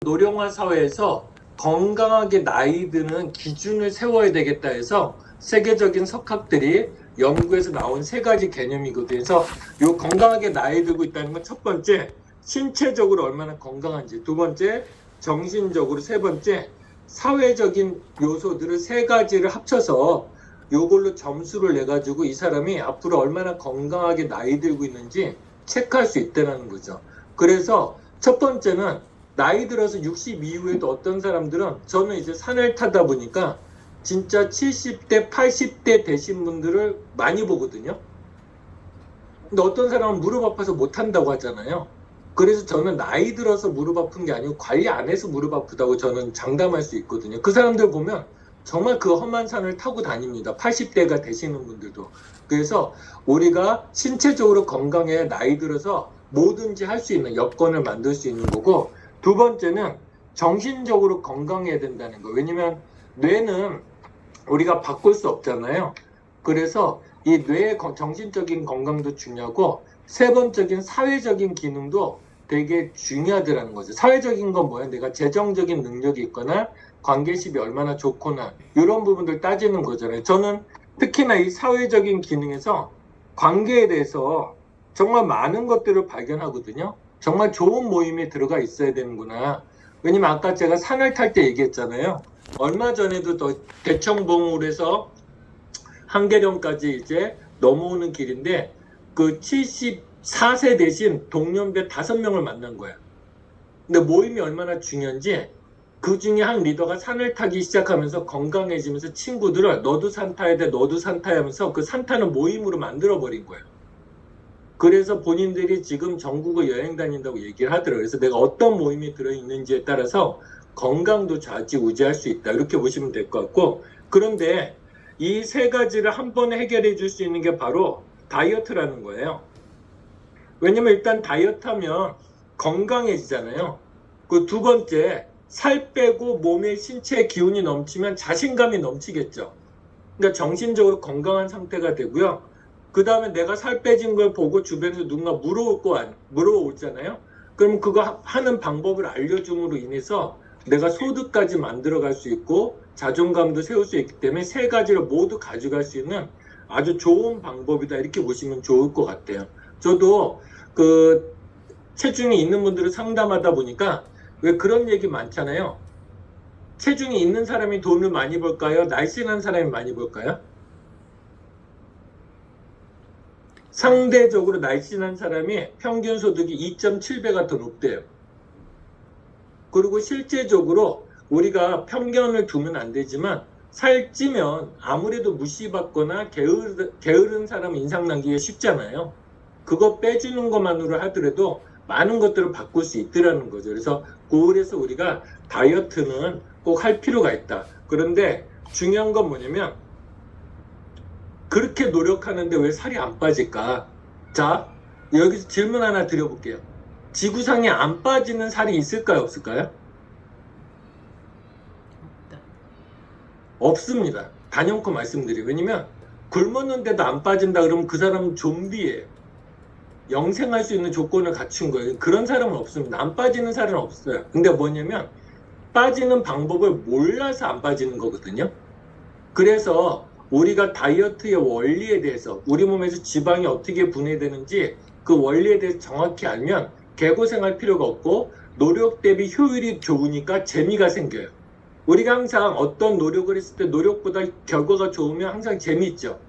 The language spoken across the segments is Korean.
노령화 사회에서 건강하게 나이 드는 기준을 세워야 되겠다 해서 세계적인 석학들이 연구에서 나온 세 가지 개념이거든요. 그래서 요 건강하게 나이 들고 있다는 건 첫 번째, 신체적으로 얼마나 건강한지, 두 번째, 정신적으로, 세 번째, 사회적인 요소들을 세 가지를 합쳐서 요걸로 점수를 내가지고 이 사람이 앞으로 얼마나 건강하게 나이 들고 있는지 체크할 수 있다는 거죠. 그래서 첫 번째는 나이 들어서 60 이후에도 어떤 사람들은, 저는 이제 산을 타다 보니까 진짜 70대, 80대 되신 분들을 많이 보거든요. 근데 어떤 사람은 무릎 아파서 못 한다고 하잖아요. 그래서 저는 나이 들어서 무릎 아픈 게 아니고 관리 안 해서 무릎 아프다고 저는 장담할 수 있거든요. 그 사람들 보면 정말 그 험한 산을 타고 다닙니다. 80대가 되시는 분들도. 그래서 우리가 신체적으로 건강해 나이 들어서 뭐든지 할 수 있는 여건을 만들 수 있는 거고, 두 번째는 정신적으로 건강해야 된다는 거. 왜냐면 뇌는 우리가 바꿀 수 없잖아요. 그래서 이 뇌의 정신적인 건강도 중요하고, 세 번째인 사회적인 기능도 되게 중요하더라는 거죠. 사회적인 건 뭐야? 내가 재정적인 능력이 있거나 관계십이 얼마나 좋거나 이런 부분들 따지는 거잖아요. 저는 특히나 이 사회적인 기능에서 관계에 대해서 정말 많은 것들을 발견하거든요. 정말 좋은 모임에 들어가 있어야 되는구나. 왜냐면 아까 제가 산을 탈 때 얘기했잖아요. 얼마 전에도 대청봉울에서 한계령까지 이제 넘어오는 길인데, 그 74세 대신 동년배 5명을 만난 거야. 근데 모임이 얼마나 중요한지, 그 중에 한 리더가 산을 타기 시작하면서 건강해지면서 친구들을 너도 산 타야 돼, 너도 산 타야 하면서 그 산 타는 모임으로 만들어버린 거예요. 그래서 본인들이 지금 전국을 여행 다닌다고 얘기를 하더라고요. 그래서 내가 어떤 모임에 들어있는지에 따라서 건강도 좌지우지할 수 있다, 이렇게 보시면 될 것 같고, 그런데 이 세 가지를 한 번에 해결해 줄 수 있는 게 바로 다이어트라는 거예요. 왜냐면 일단 다이어트 하면 건강해지잖아요. 그 두 번째, 살 빼고 몸에 신체의 기운이 넘치면 자신감이 넘치겠죠. 그러니까 정신적으로 건강한 상태가 되고요. 그 다음에 내가 살 빼진 걸 보고 주변에서 누군가 물어오잖아요. 그럼 그거 하는 방법을 알려줌으로 인해서 내가 소득까지 만들어갈 수 있고 자존감도 세울 수 있기 때문에 세 가지를 모두 가져갈 수 있는 아주 좋은 방법이다, 이렇게 보시면 좋을 것 같아요. 저도 그 체중이 있는 분들을 상담하다 보니까 왜 그런 얘기 많잖아요. 체중이 있는 사람이 돈을 많이 벌까요? 날씬한 사람이 많이 벌까요? 상대적으로 날씬한 사람이 평균 소득이 2.7배가 더 높대요. 그리고 실제적으로 우리가 편견을 두면 안 되지만, 살찌면 아무래도 무시받거나 게으른 사람 인상 남기기 쉽잖아요. 그거 빼주는 것만으로 하더라도 많은 것들을 바꿀 수 있더라는 거죠. 그래서 그래서 우리가 다이어트는 꼭 할 필요가 있다. 그런데 중요한 건 뭐냐면, 그렇게 노력하는데 왜 살이 안 빠질까? 자, 여기서 질문 하나 드려볼게요. 지구상에 안 빠지는 살이 있을까요, 없을까요? 없습니다. 단연코 말씀드려요. 왜냐면 굶었는데도 안 빠진다 그러면 그 사람은 좀비예요. 영생할 수 있는 조건을 갖춘 거예요. 그런 사람은 없습니다. 안 빠지는 살은 없어요. 근데 뭐냐면 빠지는 방법을 몰라서 안 빠지는 거거든요. 그래서 우리가 다이어트의 원리에 대해서, 우리 몸에서 지방이 어떻게 분해되는지 그 원리에 대해서 정확히 알면 개고생할 필요가 없고 노력 대비 효율이 좋으니까 재미가 생겨요. 우리가 항상 어떤 노력을 했을 때 노력보다 결과가 좋으면 항상 재미있죠.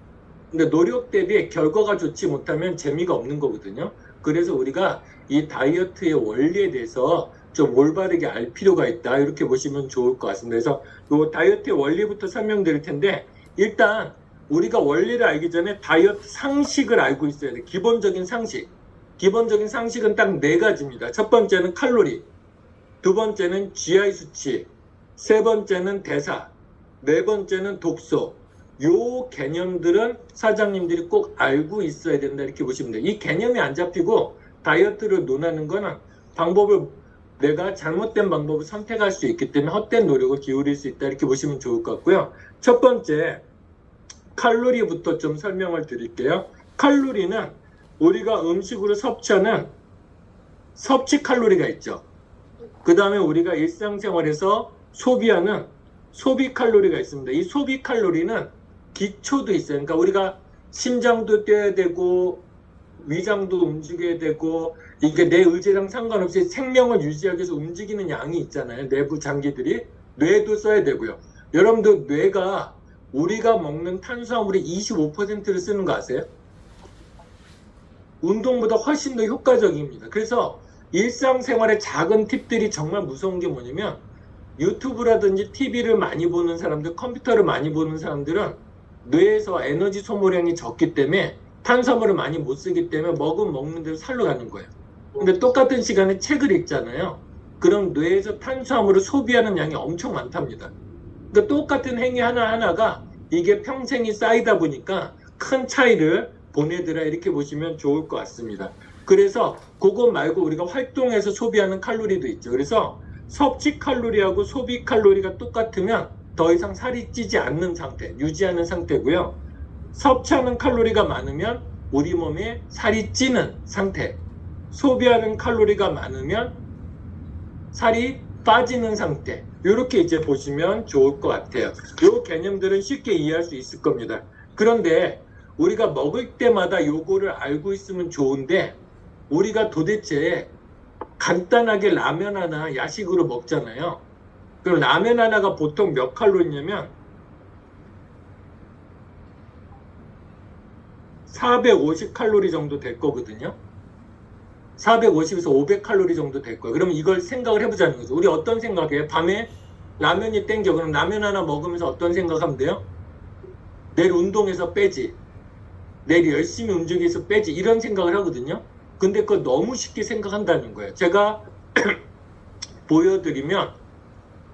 근데 노력 대비 결과가 좋지 못하면 재미가 없는 거거든요. 그래서 우리가 이 다이어트의 원리에 대해서 좀 올바르게 알 필요가 있다, 이렇게 보시면 좋을 것 같습니다. 그래서 이 다이어트의 원리부터 설명드릴 텐데, 일단 우리가 원리를 알기 전에 다이어트 상식을 알고 있어야 돼. 기본적인 상식. 기본적인 상식은 딱 4가지입니다. 첫 번째는 칼로리, 두 번째는 GI 수치, 세 번째는 대사, 네 번째는 독소. 요 개념들은 사장님들이 꼭 알고 있어야 된다, 이렇게 보시면 돼요. 이 개념이 안 잡히고 다이어트를 논하는 거는 내가 잘못된 방법을 선택할 수 있기 때문에 헛된 노력을 기울일 수 있다, 이렇게 보시면 좋을 것 같고요. 첫 번째, 칼로리부터 좀 설명을 드릴게요. 칼로리는 우리가 음식으로 섭취하는 섭취 칼로리가 있죠. 그 다음에 우리가 일상생활에서 소비하는 소비 칼로리가 있습니다. 이 소비 칼로리는 기초도 있어요. 그러니까 우리가 심장도 뛰어야 되고 위장도 움직여야 되고 이게 내 의지랑 상관없이 생명을 유지하기 위해서 움직이는 양이 있잖아요. 내부 장기들이. 뇌도 써야 되고요. 여러분들 뇌가 우리가 먹는 탄수화물의 25%를 쓰는 거 아세요? 운동보다 훨씬 더 효과적입니다. 그래서 일상생활의 작은 팁들이 정말 무서운 게 뭐냐면 유튜브라든지 TV를 많이 보는 사람들, 컴퓨터를 많이 보는 사람들은 뇌에서 에너지 소모량이 적기 때문에 탄수화물을 많이 못 쓰기 때문에 먹는 대로 살로 가는 거예요. 근데 똑같은 시간에 책을 읽잖아요. 그럼 뇌에서 탄수화물을 소비하는 양이 엄청 많답니다. 그러니까 똑같은 행위 하나하나가 이게 평생이 쌓이다 보니까 큰 차이를 보내더라 이렇게 보시면 좋을 것 같습니다. 그래서 그거 말고 우리가 활동해서 소비하는 칼로리도 있죠. 그래서 섭취 칼로리하고 소비 칼로리가 똑같으면 더 이상 살이 찌지 않는 상태, 유지하는 상태고요. 섭취하는 칼로리가 많으면 우리 몸에 살이 찌는 상태, 소비하는 칼로리가 많으면 살이 빠지는 상태, 이렇게 이제 보시면 좋을 것 같아요. 이 개념들은 쉽게 이해할 수 있을 겁니다. 그런데 우리가 먹을 때마다 요거를 알고 있으면 좋은데 우리가 도대체 간단하게 라면 하나 야식으로 먹잖아요. 그럼 라면 하나가 보통 몇 칼로리냐면 450칼로리 정도 될 거거든요. 450에서 500칼로리 정도 될 거예요. 그럼 이걸 생각을 해보자는 거죠. 우리 어떤 생각해요? 밤에 라면이 땡겨. 그럼 라면 하나 먹으면서 어떤 생각하면 돼요? 내일 운동해서 빼지. 내일 열심히 움직여서 빼지. 이런 생각을 하거든요. 근데 그거 너무 쉽게 생각한다는 거예요. 제가 보여드리면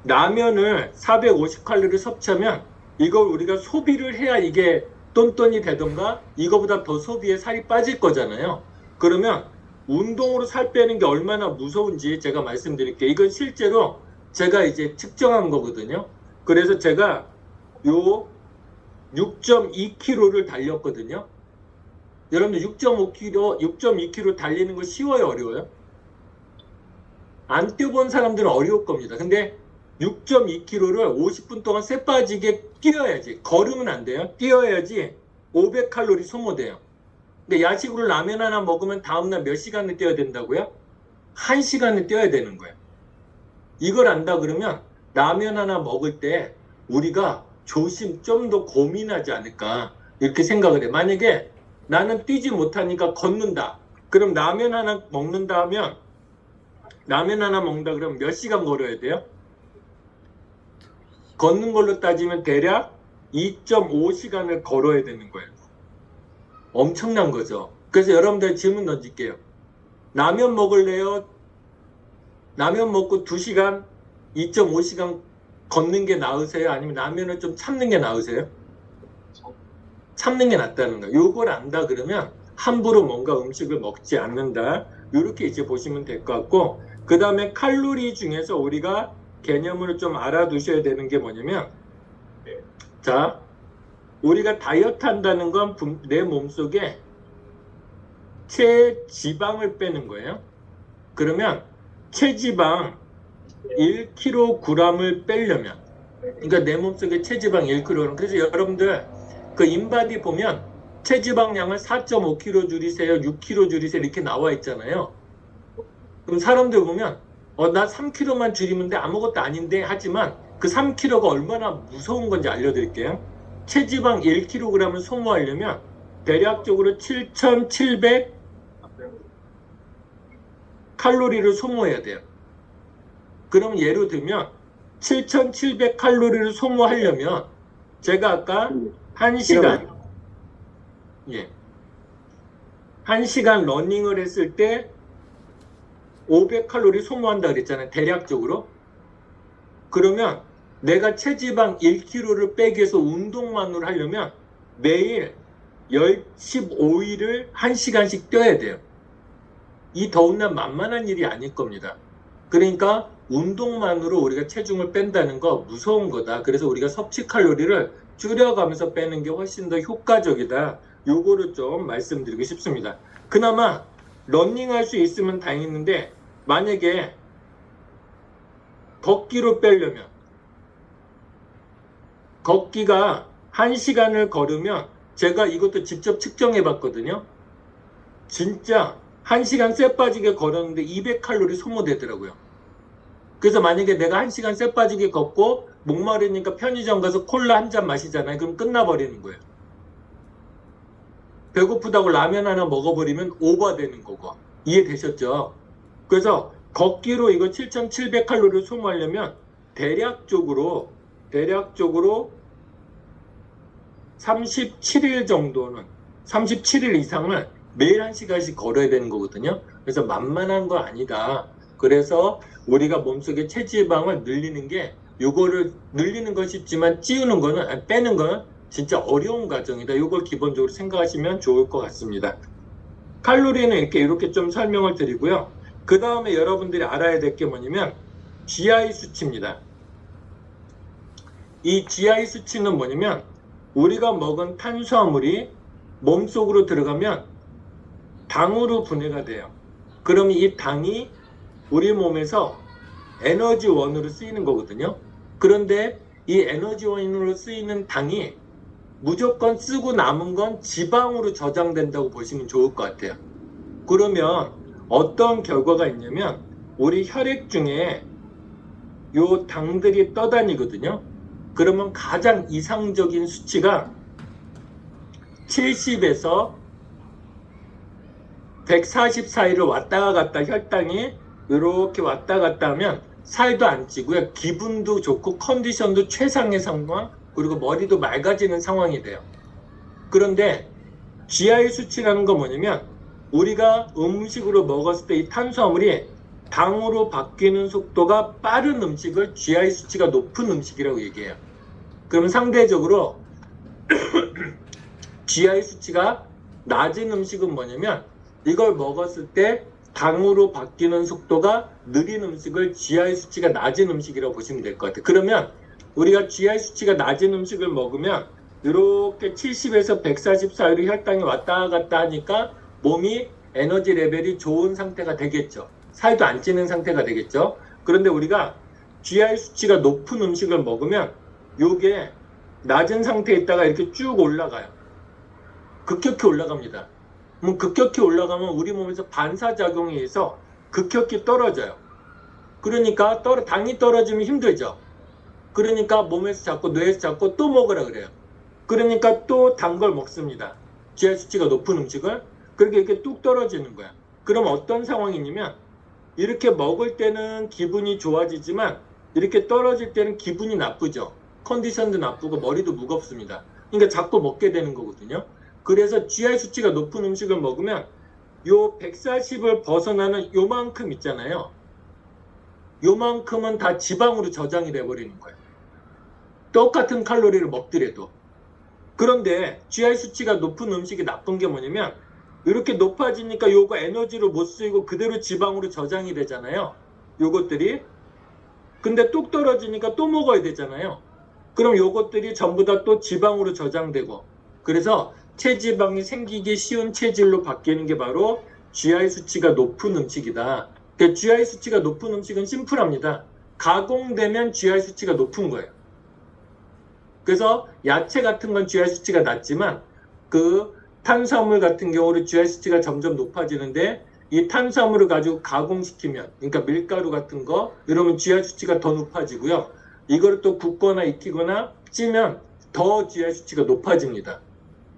라면을 450칼로리 섭취하면 이걸 우리가 소비를 해야 이게 똔똔이 되던가 이거보다 더 소비에 살이 빠질 거잖아요. 그러면 운동으로 살 빼는 게 얼마나 무서운지 제가 말씀드릴게요. 이건 실제로 제가 이제 측정한 거거든요. 그래서 제가 요 6.2kg를 달렸거든요. 여러분들 6.2kg 달리는 거 쉬워요, 어려워요? 안 뛰어본 사람들은 어려울 겁니다. 근데 6.2kg를 50분 동안 쇠 빠지게 뛰어야지. 걸으면 안 돼요. 뛰어야지 500칼로리 소모돼요. 근데 야식으로 라면 하나 먹으면 다음날 몇 시간을 뛰어야 된다고요? 1시간을 뛰어야 되는 거예요. 이걸 안다 그러면 라면 하나 먹을 때 우리가 좀 더 고민하지 않을까 이렇게 생각을 해. 만약에 나는 뛰지 못하니까 걷는다. 그럼 라면 하나 먹는다 하면 라면 하나 먹는다 그러면 몇 시간 걸어야 돼요? 걷는 걸로 따지면 대략 2.5시간을 걸어야 되는 거예요. 엄청난 거죠. 그래서 여러분들 질문 던질게요. 라면 먹을래요? 라면 먹고 2시간, 2.5시간 걷는 게 나으세요? 아니면 라면을 좀 참는 게 나으세요? 참는 게 낫다는 거예요. 요걸 안다 그러면 함부로 뭔가 음식을 먹지 않는다. 이렇게 이제 보시면 될 것 같고, 그 다음에 칼로리 중에서 우리가 개념을 좀 알아두셔야 되는 게 뭐냐면, 자, 우리가 다이어트 한다는 건 내 몸속에 체지방을 빼는 거예요. 그러면 체지방 1kg을 빼려면, 그러니까 내 몸속에 체지방 1kg, 그래서 여러분들 그 인바디 보면 체지방량을 4.5kg 줄이세요, 6kg 줄이세요 이렇게 나와 있잖아요. 그럼 사람들 보면 나 3kg만 줄이면 돼, 아무것도 아닌데 하지만 그 3kg가 얼마나 무서운 건지 알려드릴게요. 체지방 1kg을 소모하려면 대략적으로 7,700 칼로리를 소모해야 돼요. 그럼 예를 들면 7,700 칼로리를 소모하려면 제가 아까 1시간 1시간 러닝을 했을 때 500 칼로리 소모한다 그랬잖아요. 대략적으로. 그러면 내가 체지방 1kg를 빼기 위해서 운동만으로 하려면 매일 15일을 1시간씩 뛰어야 돼요. 이 더운 날 만만한 일이 아닐 겁니다. 그러니까 운동만으로 우리가 체중을 뺀다는 거 무서운 거다. 그래서 우리가 섭취 칼로리를 줄여가면서 빼는 게 훨씬 더 효과적이다. 요거를 좀 말씀드리고 싶습니다. 그나마 러닝할 수 있으면 다행인데 만약에 걷기로 빼려면 걷기가 1시간을 걸으면 제가 이것도 직접 측정해 봤거든요. 진짜 1시간 쎄 빠지게 걸었는데 200칼로리 소모되더라고요. 그래서 만약에 내가 1시간 쎄 빠지게 걷고 목마르니까 편의점 가서 콜라 한 잔 마시잖아요. 그럼 끝나버리는 거예요. 배고프다고 라면 하나 먹어버리면 오버되는 거고. 이해되셨죠? 그래서 걷기로 이거 7,700칼로리를 소모하려면 대략적으로 37일 정도는 37일 이상을 매일 1시간씩 걸어야 되는 거거든요. 그래서 만만한 거 아니다. 그래서 우리가 몸속에 체지방을 늘리는 게 요거를 늘리는 건 쉽지만 찌우는 거는 아니, 빼는 건 진짜 어려운 과정이다. 요걸 기본적으로 생각하시면 좋을 것 같습니다. 칼로리는 이렇게 좀 설명을 드리고요. 그 다음에 여러분들이 알아야 될 게 뭐냐면 GI 수치입니다. 이 GI 수치는 뭐냐면 우리가 먹은 탄수화물이 몸속으로 들어가면 당으로 분해가 돼요. 그러면 이 당이 우리 몸에서 에너지원으로 쓰이는 거거든요. 그런데 이 에너지원으로 쓰이는 당이 무조건 쓰고 남은 건 지방으로 저장된다고 보시면 좋을 것 같아요. 그러면 어떤 결과가 있냐면 우리 혈액 중에 요 당들이 떠다니거든요. 그러면 가장 이상적인 수치가 70에서 140 사이를 왔다 갔다 혈당이 이렇게 왔다 갔다 하면 살도 안 찌고요. 기분도 좋고 컨디션도 최상의 상황, 그리고 머리도 맑아지는 상황이 돼요. 그런데 GI 수치라는 건 뭐냐면 우리가 음식으로 먹었을 때 이 탄수화물이 당으로 바뀌는 속도가 빠른 음식을 GI 수치가 높은 음식이라고 얘기해요. 그럼 상대적으로 GI 수치가 낮은 음식은 뭐냐면 이걸 먹었을 때 당으로 바뀌는 속도가 느린 음식을 GI 수치가 낮은 음식이라고 보시면 될 것 같아요. 그러면 우리가 GI 수치가 낮은 음식을 먹으면 이렇게 70에서 140 사이로 혈당이 왔다 갔다 하니까 몸이 에너지 레벨이 좋은 상태가 되겠죠. 살도 안 찌는 상태가 되겠죠. 그런데 우리가 GI 수치가 높은 음식을 먹으면 요게 낮은 상태에 있다가 이렇게 쭉 올라가요. 급격히 올라갑니다. 급격히 올라가면 우리 몸에서 반사작용에 의해서 급격히 떨어져요. 그러니까 당이 떨어지면 힘들죠. 그러니까 몸에서 자꾸 뇌에서 자꾸 또 먹으라 그래요. 그러니까 또 단 걸 먹습니다. GI 수치가 높은 음식을. 그렇게 이렇게 뚝 떨어지는 거야. 그럼 어떤 상황이냐면 이렇게 먹을 때는 기분이 좋아지지만 이렇게 떨어질 때는 기분이 나쁘죠. 컨디션도 나쁘고 머리도 무겁습니다. 그러니까 자꾸 먹게 되는 거거든요. 그래서 GI 수치가 높은 음식을 먹으면 요 140을 벗어나는 요만큼 있잖아요. 요만큼은 다 지방으로 저장이 돼버리는 거예요. 똑같은 칼로리를 먹더라도. 그런데 GI 수치가 높은 음식이 나쁜 게 뭐냐면 이렇게 높아지니까 요거 에너지로 못 쓰이고 그대로 지방으로 저장이 되잖아요. 요것들이. 근데 뚝 떨어지니까 또 먹어야 되잖아요. 그럼 요것들이 전부 다 또 지방으로 저장되고, 그래서 체지방이 생기기 쉬운 체질로 바뀌는 게 바로 GI 수치가 높은 음식이다. 그러니까 GI 수치가 높은 음식은 심플합니다. 가공되면 GI 수치가 높은 거예요. 그래서 야채 같은 건 GI 수치가 낮지만 그 탄수화물 같은 경우는 GI 수치가 점점 높아지는데 이 탄수화물을 가지고 가공시키면, 그러니까 밀가루 같은 거 이러면 GI 수치가 더 높아지고요. 이거를 또 굽거나 익히거나 찌면 더 GI 수치가 높아집니다.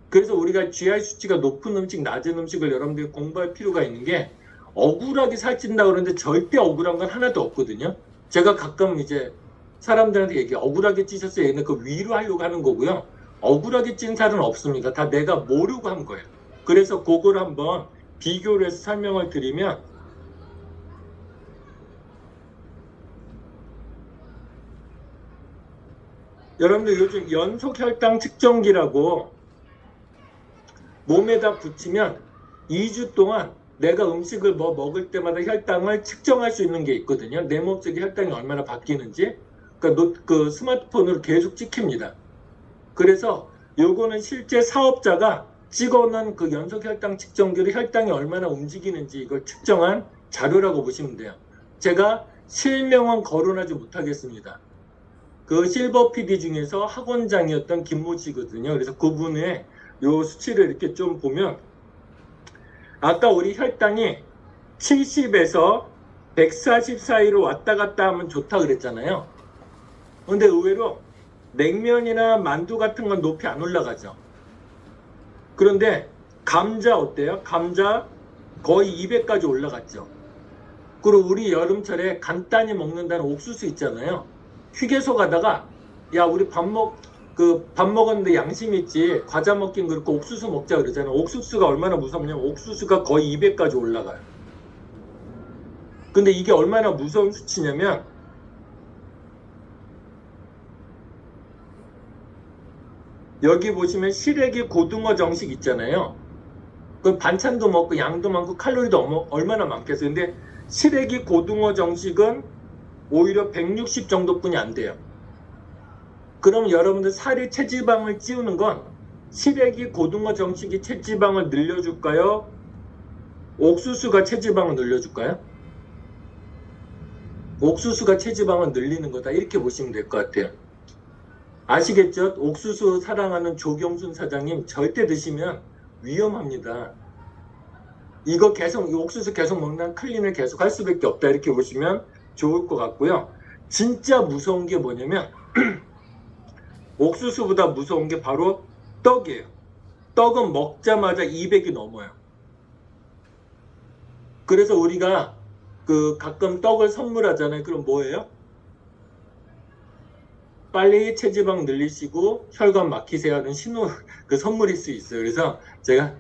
그래서 우리가 GI 수치가 높은 음식, 낮은 음식을 여러분들이 공부할 필요가 있는 게, 억울하게 살찐다고 그러는데 절대 억울한 건 하나도 없거든요. 제가 가끔 이제 사람들한테 얘기해요. 억울하게 찌셨어요. 얘는 그 위로하려고 하는 거고요. 억울하게 찐 살은 없습니다. 다 내가 모르고 한 거예요. 그래서 그걸 한번 비교를 해서 설명을 드리면, 여러분들 요즘 연속 혈당 측정기라고 몸에다 붙이면 2주 동안 내가 음식을 먹을 때마다 혈당을 측정할 수 있는 게 있거든요. 내 몸속에 혈당이 얼마나 바뀌는지. 그러니까 그 스마트폰으로 계속 찍힙니다. 그래서 요거는 실제 사업자가 찍어놓은 그 연속 혈당 측정기로 혈당이 얼마나 움직이는지 이걸 측정한 자료라고 보시면 돼요. 제가 실명은 거론하지 못하겠습니다. 그 실버 PD 중에서 학원장이었던 김모 씨거든요. 그래서 그분의 요 수치를 이렇게 좀 보면 아까 우리 혈당이 70에서 140 사이로 왔다 갔다 하면 좋다 그랬잖아요. 근데 의외로 냉면이나 만두 같은 건 높이 안 올라가죠. 그런데 감자 어때요? 감자 거의 200까지 올라갔죠. 그리고 우리 여름철에 간단히 먹는다는 옥수수 있잖아요. 휴게소 가다가 야 우리 밥 먹었는데 양심 있지 과자 먹긴 그렇고 옥수수 먹자 그러잖아요. 옥수수가 얼마나 무섭냐면 옥수수가 거의 200까지 올라가요. 근데 이게 얼마나 무서운 수치냐면 여기 보시면 시래기 고등어 정식 있잖아요. 그 반찬도 먹고 양도 많고 칼로리도 얼마나 많겠어요. 근데 시래기 고등어 정식은 오히려 160 정도뿐이 안 돼요. 그럼 여러분들 살이 체지방을 찌우는 건 시래기 고등어 정식이 체지방을 늘려줄까요? 옥수수가 체지방을 늘려줄까요? 옥수수가 체지방을 늘리는 거다 이렇게 보시면 될 것 같아요. 아시겠죠? 옥수수 사랑하는 조경순 사장님 절대 드시면 위험합니다. 이거 계속 옥수수 계속 먹는 클린을 계속 할 수밖에 없다 이렇게 보시면 좋을 것 같고요. 진짜 무서운 게 뭐냐면 옥수수보다 무서운 게 바로 떡이에요. 떡은 먹자마자 200이 넘어요. 그래서 우리가 가끔 떡을 선물하잖아요. 그럼 뭐예요? 빨리 체지방 늘리시고 혈관 막히세요 하는 신호 선물일 수 있어요. 그래서 제가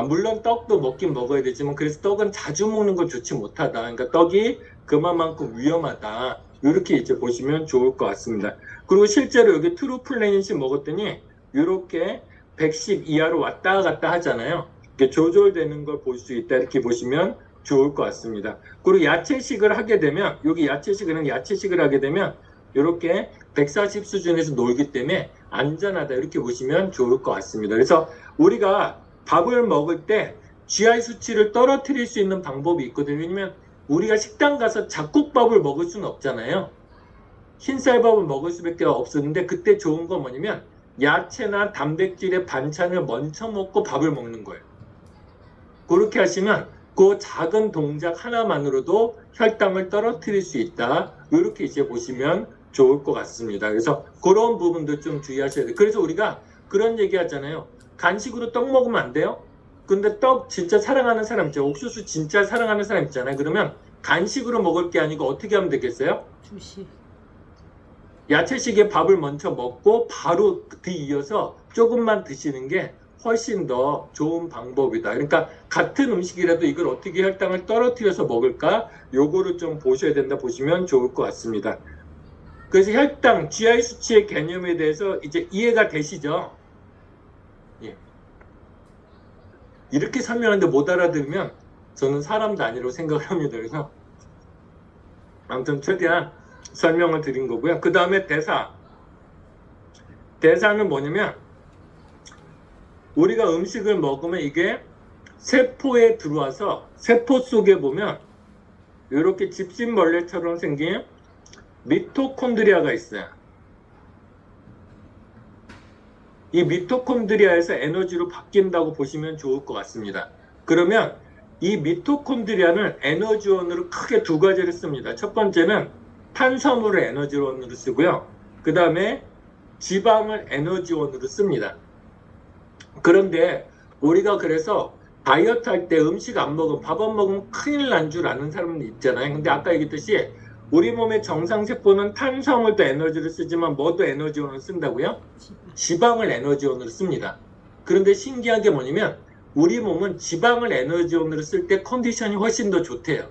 물론 떡도 먹긴 먹어야 되지만 그래서 떡은 자주 먹는 건 좋지 못하다. 그러니까 떡이 그만큼 위험하다. 이렇게 이제 보시면 좋을 것 같습니다. 그리고 실제로 여기 트루플래닛이 먹었더니 이렇게 110 이하로 왔다 갔다 하잖아요. 이렇게 조절되는 걸 볼 수 있다. 이렇게 보시면 좋을 것 같습니다. 그리고 야채식을 하게 되면 여기 야채식을 하게 되면 이렇게 140 수준에서 놀기 때문에 안전하다 이렇게 보시면 좋을 것 같습니다. 그래서 우리가 밥을 먹을 때 GI 수치를 떨어뜨릴 수 있는 방법이 있거든요. 왜냐면 우리가 식당 가서 잡곡밥을 먹을 수는 없잖아요. 흰쌀밥을 먹을 수밖에 없었는데 그때 좋은 건 뭐냐면 야채나 단백질의 반찬을 먼저 먹고 밥을 먹는 거예요. 그렇게 하시면 그 작은 동작 하나만으로도 혈당을 떨어뜨릴 수 있다. 이렇게 이제 보시면 좋을 것 같습니다. 그래서 그런 부분도 좀 주의하셔야 돼요. 그래서 우리가 그런 얘기 하잖아요. 간식으로 떡 먹으면 안 돼요? 근데 떡 진짜 사랑하는 사람 있죠. 옥수수 진짜 사랑하는 사람 있잖아요. 그러면 간식으로 먹을 게 아니고 어떻게 하면 되겠어요? 주식. 야채식에 밥을 먼저 먹고 바로 뒤이어서 조금만 드시는 게 훨씬 더 좋은 방법이다. 그러니까 같은 음식이라도 이걸 어떻게 혈당을 떨어뜨려서 먹을까? 요거를 좀 보셔야 된다 보시면 좋을 것 같습니다. 그래서 혈당, GI 수치의 개념에 대해서 이제 이해가 되시죠? 예. 이렇게 설명하는데 못 알아들으면 저는 사람도 아니라고 생각을 합니다. 그래서 아무튼 최대한 설명을 드린 거고요. 그 다음에 대사. 대사는 뭐냐면 우리가 음식을 먹으면 이게 세포에 들어와서 세포 속에 보면 이렇게 집신벌레처럼 생긴 미토콘드리아가 있어요. 이 미토콘드리아에서 에너지로 바뀐다고 보시면 좋을 것 같습니다. 그러면 이 미토콘드리아는 에너지원으로 크게 두 가지를 씁니다. 첫 번째는 탄수화물을 에너지원으로 쓰고요. 그 다음에 지방을 에너지원으로 씁니다. 그런데 우리가 그래서 다이어트 할 때 음식 안 먹으면 밥 안 먹으면 큰일 난 줄 아는 사람들 있잖아요. 근데 아까 얘기했듯이 우리 몸의 정상세포는 탄수화물도 에너지를 쓰지만 뭐도 에너지원을 쓴다고요? 지방을 에너지원으로 씁니다. 그런데 신기한 게 뭐냐면 우리 몸은 지방을 에너지원으로 쓸 때 컨디션이 훨씬 더 좋대요.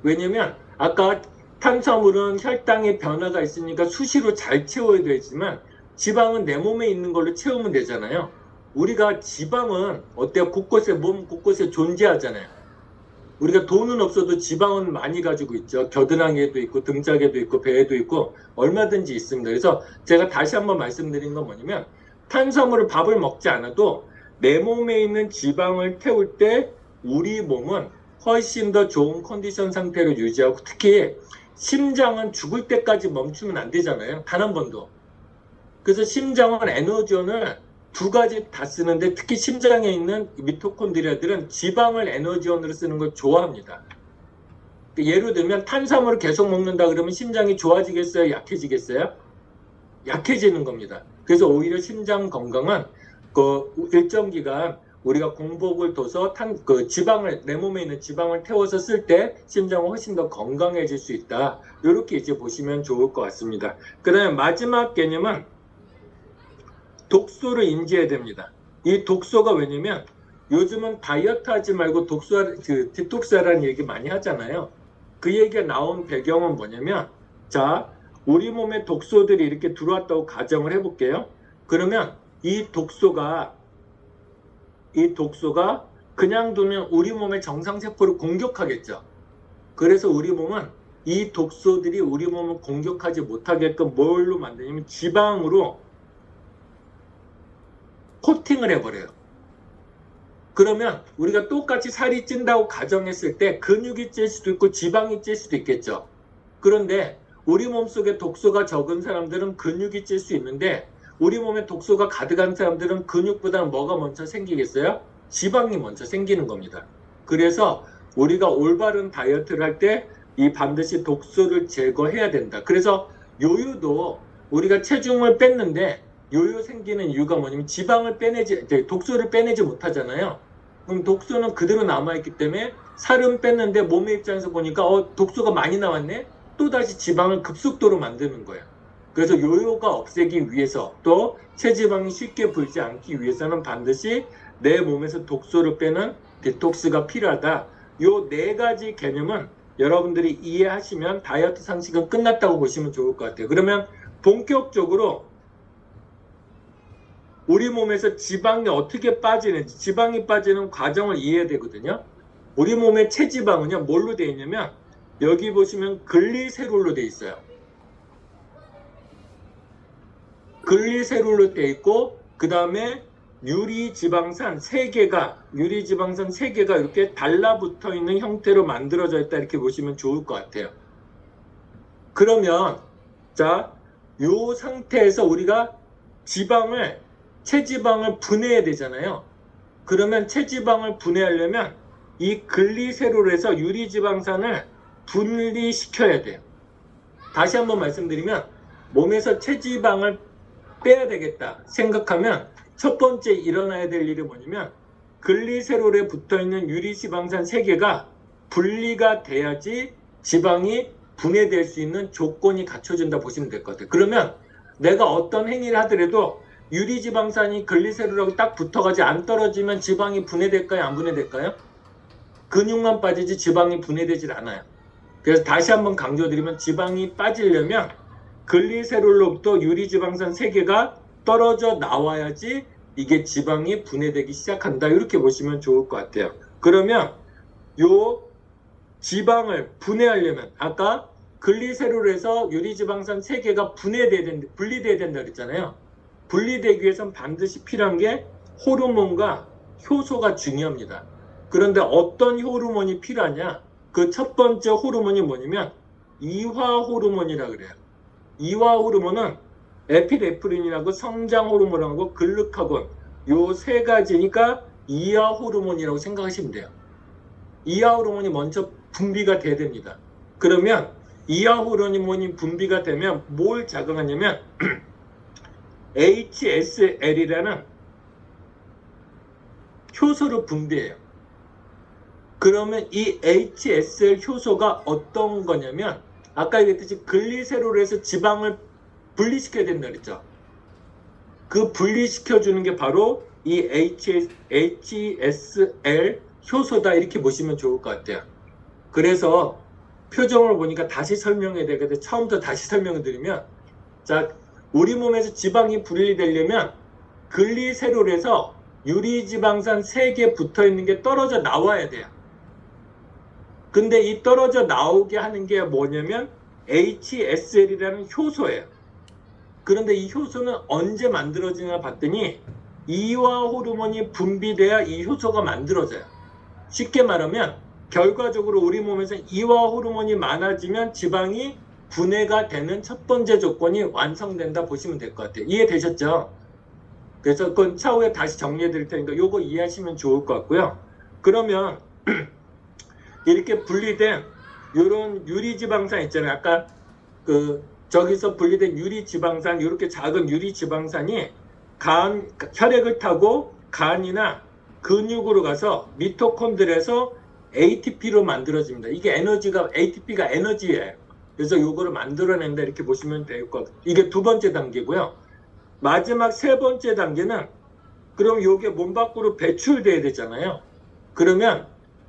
왜냐면 아까 탄수화물은 혈당의 변화가 있으니까 수시로 잘 채워야 되지만 지방은 내 몸에 있는 걸로 채우면 되잖아요. 우리가 지방은 어때요? 곳곳에 몸 곳곳에 존재하잖아요. 우리가 돈은 없어도 지방은 많이 가지고 있죠. 겨드랑이에도 있고 등짝에도 있고 배에도 있고 얼마든지 있습니다. 그래서 제가 다시 한번 말씀드린 건 뭐냐면 탄수화물을 밥을 먹지 않아도 내 몸에 있는 지방을 태울 때 우리 몸은 훨씬 더 좋은 컨디션 상태로 유지하고, 특히 심장은 죽을 때까지 멈추면 안 되잖아요. 단 한 번도. 그래서 심장은 에너지원을 두 가지 다 쓰는데, 특히 심장에 있는 미토콘드리아들은 지방을 에너지원으로 쓰는 걸 좋아합니다. 예를 들면 탄수화물을 계속 먹는다 그러면 심장이 좋아지겠어요? 약해지겠어요? 약해지는 겁니다. 그래서 오히려 심장 건강은 그 일정 기간 우리가 공복을 둬서 지방을, 내 몸에 있는 지방을 태워서 쓸 때 심장은 훨씬 더 건강해질 수 있다. 이렇게 이제 보시면 좋을 것 같습니다. 그 다음에 마지막 개념은 독소를 인지해야 됩니다. 이 독소가 왜냐면 요즘은 다이어트 하지 말고 디톡스하라는 얘기 많이 하잖아요. 그 얘기가 나온 배경은 뭐냐면, 자, 우리 몸에 독소들이 이렇게 들어왔다고 가정을 해볼게요. 그러면 이 독소가 그냥 두면 우리 몸의 정상세포를 공격하겠죠. 그래서 우리 몸은 이 독소들이 우리 몸을 공격하지 못하게끔 뭘로 만드냐면 지방으로 코팅을 해버려요. 그러면 우리가 똑같이 살이 찐다고 가정했을 때 근육이 찔 수도 있고 지방이 찔 수도 있겠죠. 그런데 우리 몸속에 독소가 적은 사람들은 근육이 찔 수 있는데, 우리 몸에 독소가 가득한 사람들은 근육보다는 뭐가 먼저 생기겠어요? 지방이 먼저 생기는 겁니다. 그래서 우리가 올바른 다이어트를 할 때 이 반드시 독소를 제거해야 된다. 그래서 요요도 우리가 체중을 뺐는데 요요 생기는 이유가 뭐냐면 독소를 빼내지 못하잖아요. 그럼 독소는 그대로 남아있기 때문에 살은 뺐는데 몸의 입장에서 보니까 독소가 많이 나왔네? 또다시 지방을 급속도로 만드는 거예요. 그래서 요요가 없애기 위해서, 또 체지방이 쉽게 불지 않기 위해서는 반드시 내 몸에서 독소를 빼는 디톡스가 필요하다. 요 네 가지 개념은 여러분들이 이해하시면 다이어트 상식은 끝났다고 보시면 좋을 것 같아요. 그러면 본격적으로 우리 몸에서 지방이 어떻게 빠지는지, 지방이 빠지는 과정을 이해해야 되거든요. 우리 몸의 체지방은요, 뭘로 되어 있냐면 여기 보시면 글리세롤로 되어 있어요. 글리세롤로 되어 있고, 그 다음에 유리지방산 3개가 이렇게 달라붙어 있는 형태로 만들어져 있다, 이렇게 보시면 좋을 것 같아요. 그러면 자, 요 상태에서 우리가 체지방을 분해해야 되잖아요. 그러면 체지방을 분해하려면 이 글리세롤에서 유리지방산을 분리시켜야 돼요. 다시 한번 말씀드리면, 몸에서 체지방을 빼야 되겠다 생각하면 첫 번째 일어나야 될 일이 뭐냐면, 글리세롤에 붙어있는 유리지방산 3개가 분리가 돼야지 지방이 분해될 수 있는 조건이 갖춰진다 보시면 될 것 같아요. 그러면 내가 어떤 행위를 하더라도 유리지방산이 글리세롤하고 딱 붙어가지고 안 떨어지면 지방이 분해될까요? 안 분해될까요? 근육만 빠지지 지방이 분해되질 않아요. 그래서 다시 한번 강조드리면, 지방이 빠지려면 글리세롤로부터 유리지방산 3개가 떨어져 나와야지 이게 지방이 분해되기 시작한다. 이렇게 보시면 좋을 것 같아요. 그러면 요 지방을 분해하려면, 아까 글리세롤에서 유리지방산 3개가 분리돼야 된다 그랬잖아요. 분리되기 위해서는 반드시 필요한 게 호르몬과 효소가 중요합니다. 그런데 어떤 호르몬이 필요하냐? 그 첫 번째 호르몬이 뭐냐면 이화 호르몬이라 그래요. 이화 호르몬은 에피네프린이라고 성장 호르몬하고 글루카곤, 요 3가지니까 이하 호르몬이라고 생각하시면 돼요. 이하 호르몬이 먼저 분비가 돼야 됩니다. 그러면 이하 호르몬이 분비가 되면 뭘 작용하냐면 HSL이라는 효소를 분비해요. 그러면 이 HSL 효소가 어떤 거냐면, 아까 얘기했듯이 글리세롤에서 지방을 분리시켜야 된다 그랬죠. 그 분리시켜주는 게 바로 이 HSL 효소다, 이렇게 보시면 좋을 것 같아요. 그래서 표정을 보니까 다시 설명해야 되거든요. 처음부터 다시 설명을 드리면, 자, 우리 몸에서 지방이 분리되려면 글리세롤에서 유리지방산 3개 붙어있는 게 떨어져 나와야 돼요. 근데 이 떨어져 나오게 하는 게 뭐냐면 HSL이라는 효소예요. 그런데 이 효소는 언제 만들어지나 봤더니 이화 호르몬이 분비돼야 이 효소가 만들어져요. 쉽게 말하면 결과적으로 우리 몸에서 이와 호르몬이 많아지면 지방이 분해가 되는 첫 번째 조건이 완성된다 보시면 될 것 같아요. 이해되셨죠? 그래서 그건 차후에 다시 정리해 드릴 테니까 요거 이해하시면 좋을 것 같고요. 그러면 이렇게 분리된 요런 유리지방산 있잖아요. 아까 저기서 분리된 유리지방산, 이렇게 작은 유리지방산이 혈액을 타고 간이나 근육으로 가서 미토콘드리아에서 ATP로 만들어집니다. 이게 ATP가 에너지예요. 그래서 요거를 만들어낸다 이렇게 보시면 될 것 같아요. 이게 두 번째 단계고요. 마지막 세 번째 단계는 그럼 요게 몸 밖으로 배출돼야 되잖아요. 그러면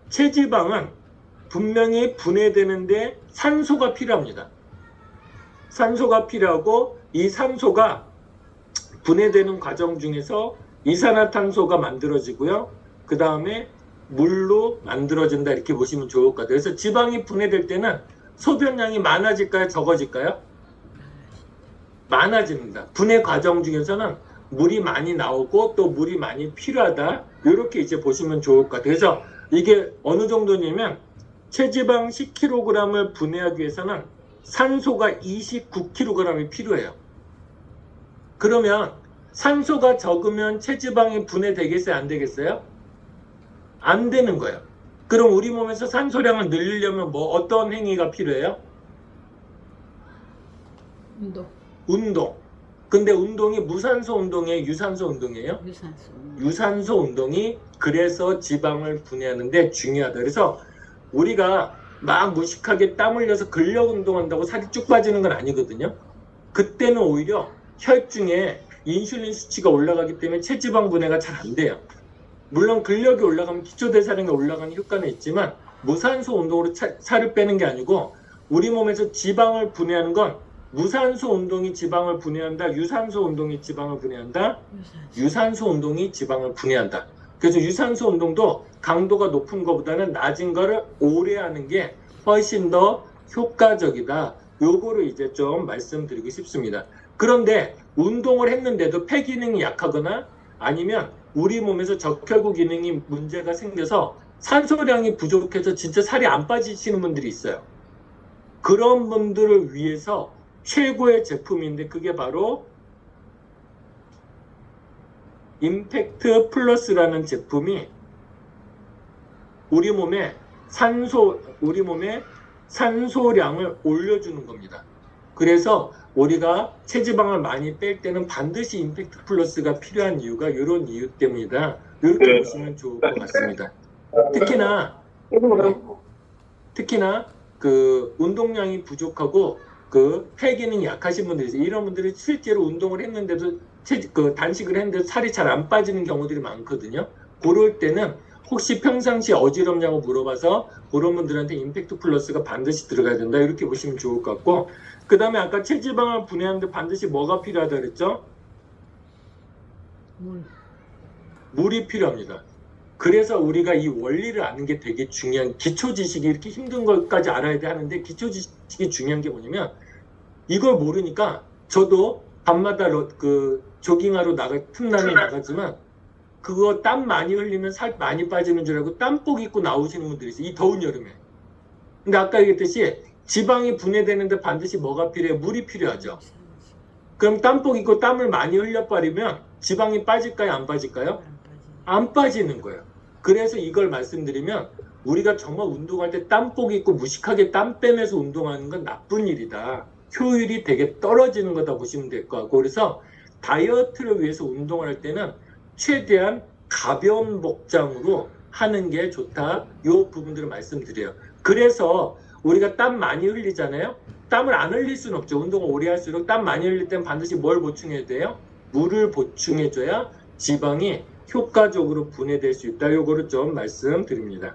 체지방은 분명히 분해되는데 산소가 필요합니다. 산소가 필요하고 이 산소가 분해되는 과정 중에서 이산화탄소가 만들어지고요. 그 다음에 물로 만들어진다 이렇게 보시면 좋을 것 같아요. 그래서 지방이 분해될 때는 소변량이 많아질까요? 적어질까요? 많아집니다. 분해 과정 중에서는 물이 많이 나오고 또 물이 많이 필요하다. 이렇게 이제 보시면 좋을 것 같아요. 그래서 이게 어느 정도냐면 체지방 10kg을 분해하기 위해서는 산소가 29kg이 필요해요. 그러면 산소가 적으면 체지방이 분해되겠어요? 안 되겠어요? 안 되는 거예요. 그럼 우리 몸에서 산소량을 늘리려면 뭐 어떤 행위가 필요해요? 운동. 근데 운동이 무산소 운동이에요? 유산소 운동이에요? 유산소 운동이 그래서 지방을 분해하는데 중요하다. 그래서 우리가 막 무식하게 땀 흘려서 근력 운동한다고 살이 쭉 빠지는 건 아니거든요. 그때는 오히려 혈중에 인슐린 수치가 올라가기 때문에 체지방 분해가 잘 안 돼요. 물론 근력이 올라가면 기초대사량이 올라가는 효과는 있지만 무산소 운동으로 살을 빼는 게 아니고 우리 몸에서 지방을 분해하는 건 무산소 운동이 지방을 분해한다. 유산소 운동이 지방을 분해한다. 유산소 운동이 지방을 분해한다. 그래서 유산소 운동도 강도가 높은 것보다는 낮은 거를 오래 하는 게 훨씬 더 효과적이다. 요거를 이제 좀 말씀드리고 싶습니다. 그런데 운동을 했는데도 폐 기능이 약하거나 아니면 우리 몸에서 적혈구 기능이 문제가 생겨서 산소량이 부족해서 진짜 살이 안 빠지시는 분들이 있어요. 그런 분들을 위해서 최고의 제품인데 그게 바로 임팩트 플러스라는 제품이 우리 몸에 산소량을 올려주는 겁니다. 그래서 우리가 체지방을 많이 뺄 때는 반드시 임팩트 플러스가 필요한 이유가 이런 이유 때문이다. 이렇게 보시면 좋을 것 같습니다. 특히나 그 운동량이 부족하고 그 폐 기능이 약하신 분들이 있어요. 이런 분들이 실제로 운동을 했는데도 단식을 했는데도 살이 잘 안 빠지는 경우들이 많거든요. 그럴 때는 혹시 평상시 어지럽냐고 물어봐서 그런 분들한테 임팩트 플러스가 반드시 들어가야 된다. 이렇게 보시면 좋을 것 같고, 그 다음에 아까 체지방을 분해하는데 반드시 뭐가 필요하다 그랬죠? 물이 필요합니다. 그래서 우리가 이 원리를 아는 게 되게 중요한, 기초 지식이 이렇게 힘든 것까지 알아야 돼 하는데 기초 지식이 중요한 게 뭐냐면 이걸 모르니까 저도 밤마다 조깅하러 틈나면 나가지만 그거 땀 많이 흘리면 살 많이 빠지는 줄 알고 땀복 입고 나오시는 분들이 있어요. 이 더운 여름에. 근데 아까 얘기했듯이 지방이 분해되는데 반드시 뭐가 필요해요? 물이 필요하죠. 그럼 땀복 입고 땀을 많이 흘려버리면 지방이 빠질까요? 안 빠질까요? 안 빠지는 거예요. 그래서 이걸 말씀드리면 우리가 정말 운동할 때 땀복 입고 무식하게 땀 빼면서 운동하는 건 나쁜 일이다. 효율이 되게 떨어지는 거다 보시면 될 것 같고, 그래서 다이어트를 위해서 운동을 할 때는 최대한 가벼운 복장으로 하는 게 좋다. 이 부분들을 말씀드려요. 그래서 우리가 땀 많이 흘리잖아요. 땀을 안 흘릴 수는 없죠. 운동을 오래 할수록 땀 많이 흘릴 때는 반드시 뭘 보충해야 돼요? 물을 보충해줘야 지방이 효과적으로 분해될 수 있다. 요거를 좀 말씀드립니다.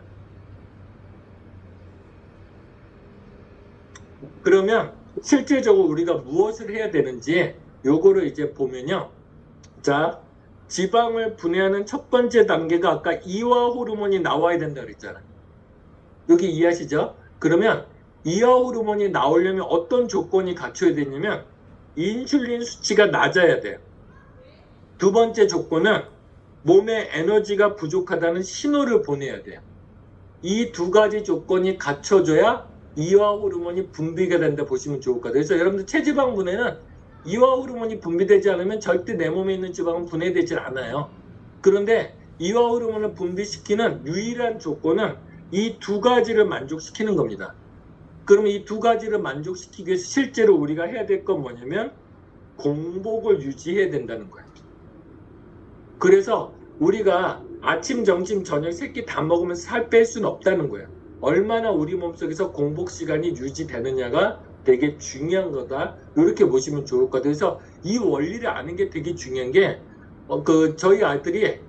그러면 실질적으로 우리가 무엇을 해야 되는지 요거를 이제 보면요. 자, 지방을 분해하는 첫 번째 단계가 아까 이화 호르몬이 나와야 된다 그랬잖아요. 여기 이해하시죠? 그러면 이화 호르몬이 나오려면 어떤 조건이 갖춰야 되냐면 인슐린 수치가 낮아야 돼요. 두 번째 조건은 몸에 에너지가 부족하다는 신호를 보내야 돼요. 이 두 가지 조건이 갖춰져야 이화 호르몬이 분비가 된다 보시면 좋을 것 같아요. 그래서 여러분들 체지방 분해는 이화 호르몬이 분비되지 않으면 절대 내 몸에 있는 지방은 분해되지 않아요. 그런데 이화 호르몬을 분비시키는 유일한 조건은 이 두 가지를 만족시키는 겁니다. 그러면 이 두 가지를 만족시키기 위해서 실제로 우리가 해야 될 건 뭐냐면 공복을 유지해야 된다는 거예요. 그래서 우리가 아침, 점심, 저녁 세 끼 다 먹으면서 살 뺄 수는 없다는 거예요. 얼마나 우리 몸속에서 공복 시간이 유지되느냐가 되게 중요한 거다. 이렇게 보시면 좋을 것 같아요. 그래서 이 원리를 아는 게 되게 중요한 게 저희 아들이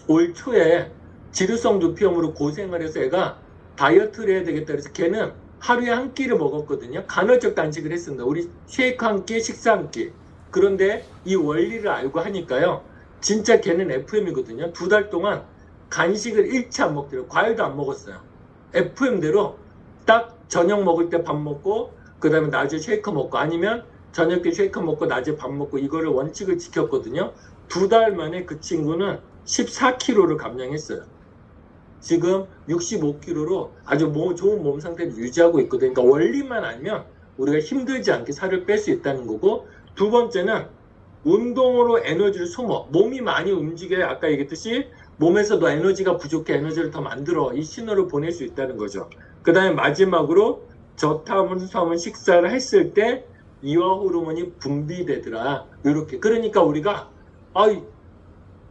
올 초에 지루성 두피염으로 고생을 해서 애가 다이어트를 해야 되겠다 그래서 걔는 하루에 한 끼를 먹었거든요. 간헐적 단식을 했습니다. 우리 쉐이크 한 끼, 식사 한 끼. 그런데 이 원리를 알고 하니까요. 진짜 걔는 FM이거든요. 2달 동안 간식을 일치 안 먹더라고요. 과일도 안 먹었어요. FM대로 딱 저녁 먹을 때 밥 먹고 그 다음에 낮에 쉐이크 먹고 아니면 저녁 때 쉐이크 먹고 낮에 밥 먹고 이거를 원칙을 지켰거든요. 2달 만에 그 친구는 14kg를 감량했어요. 지금 65kg로 아주 좋은 몸 상태를 유지하고 있거든요. 그러니까 원리만 알면 우리가 힘들지 않게 살을 뺄 수 있다는 거고, 두 번째는 운동으로 에너지를 소모. 몸이 많이 움직여야 아까 얘기했듯이 몸에서도 에너지가 부족해 에너지를 더 만들어 이 신호를 보낼 수 있다는 거죠. 그 다음에 마지막으로 저탄수화물 식사를 했을 때 이화 호르몬이 분비되더라. 이렇게. 그러니까 우리가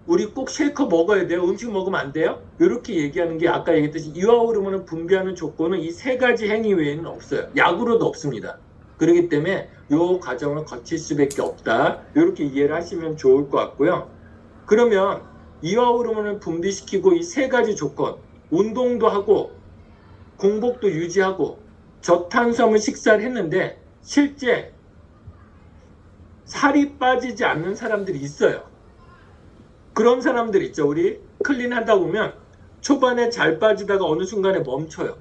우리 꼭 쉐이커 먹어야 돼요. 음식 먹으면 안 돼요? 이렇게 얘기하는 게 아까 얘기했듯이 이화 호르몬을 분비하는 조건은 이 세 가지 행위 외에는 없어요. 약으로도 없습니다. 그렇기 때문에 이 과정을 거칠 수밖에 없다. 이렇게 이해를 하시면 좋을 것 같고요. 그러면 이화 호르몬을 분비시키고 이 세 가지 조건, 운동도 하고 공복도 유지하고 저탄수화물 식사를 했는데 실제 살이 빠지지 않는 사람들이 있어요. 그런 사람들 있죠. 우리 클린 하다 보면 초반에 잘 빠지다가 어느 순간에 멈춰요.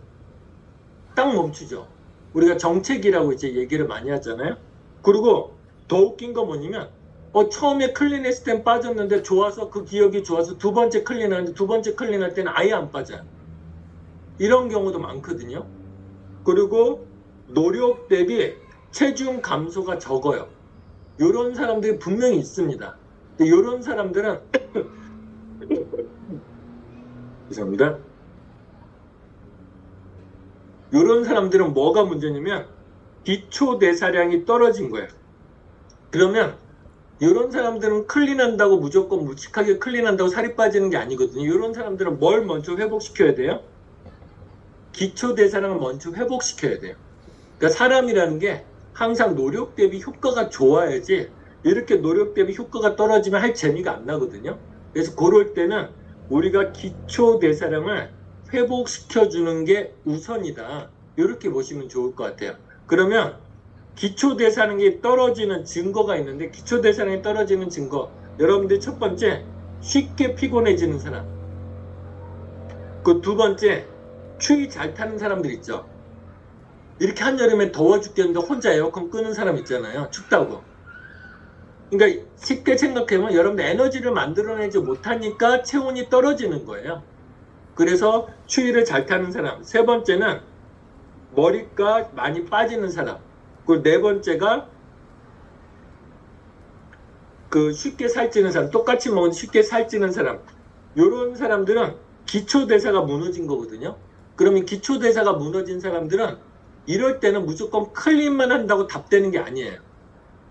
딱 멈추죠. 우리가 정체기라고 이제 얘기를 많이 하잖아요. 그리고 더 웃긴 거 뭐냐면 처음에 클린했을 땐 빠졌는데 좋아서 그 기억이 좋아서 두 번째 클린하는데 두 번째 클린할 때는 아예 안 빠져요. 이런 경우도 많거든요. 그리고 노력 대비 체중 감소가 적어요. 이런 사람들이 분명히 있습니다. 근데 이런 사람들은 죄송합니다. 이런 사람들은 뭐가 문제냐면 기초 대사량이 떨어진 거예요. 그러면 이런 사람들은 클린한다고 무조건 묵직하게 클린한다고 살이 빠지는 게 아니거든요. 이런 사람들은 뭘 먼저 회복시켜야 돼요? 기초 대사량을 먼저 회복시켜야 돼요. 그러니까 사람이라는 게 항상 노력 대비 효과가 좋아야지 이렇게 노력 대비 효과가 떨어지면 할 재미가 안 나거든요. 그래서 그럴 때는 우리가 기초 대사량을 회복시켜주는 게 우선이다. 이렇게 보시면 좋을 것 같아요. 그러면 기초 대사량이 떨어지는 증거가 있는데 기초 대사량이 떨어지는 증거, 여러분들 첫 번째 쉽게 피곤해지는 사람, 그 두 번째 추위 잘 타는 사람들 있죠. 이렇게 한여름에 더워 죽겠는데 혼자 에어컨 끄는 사람 있잖아요. 춥다고. 그러니까 쉽게 생각하면 여러분들 에너지를 만들어내지 못하니까 체온이 떨어지는 거예요. 그래서 추위를 잘 타는 사람. 세 번째는 머리가 많이 빠지는 사람. 그리고 네 번째가 쉽게 살찌는 사람. 똑같이 먹는 쉽게 살찌는 사람. 이런 사람들은 기초대사가 무너진 거거든요. 그러면 기초대사가 무너진 사람들은 이럴 때는 무조건 클린만 한다고 답되는 게 아니에요.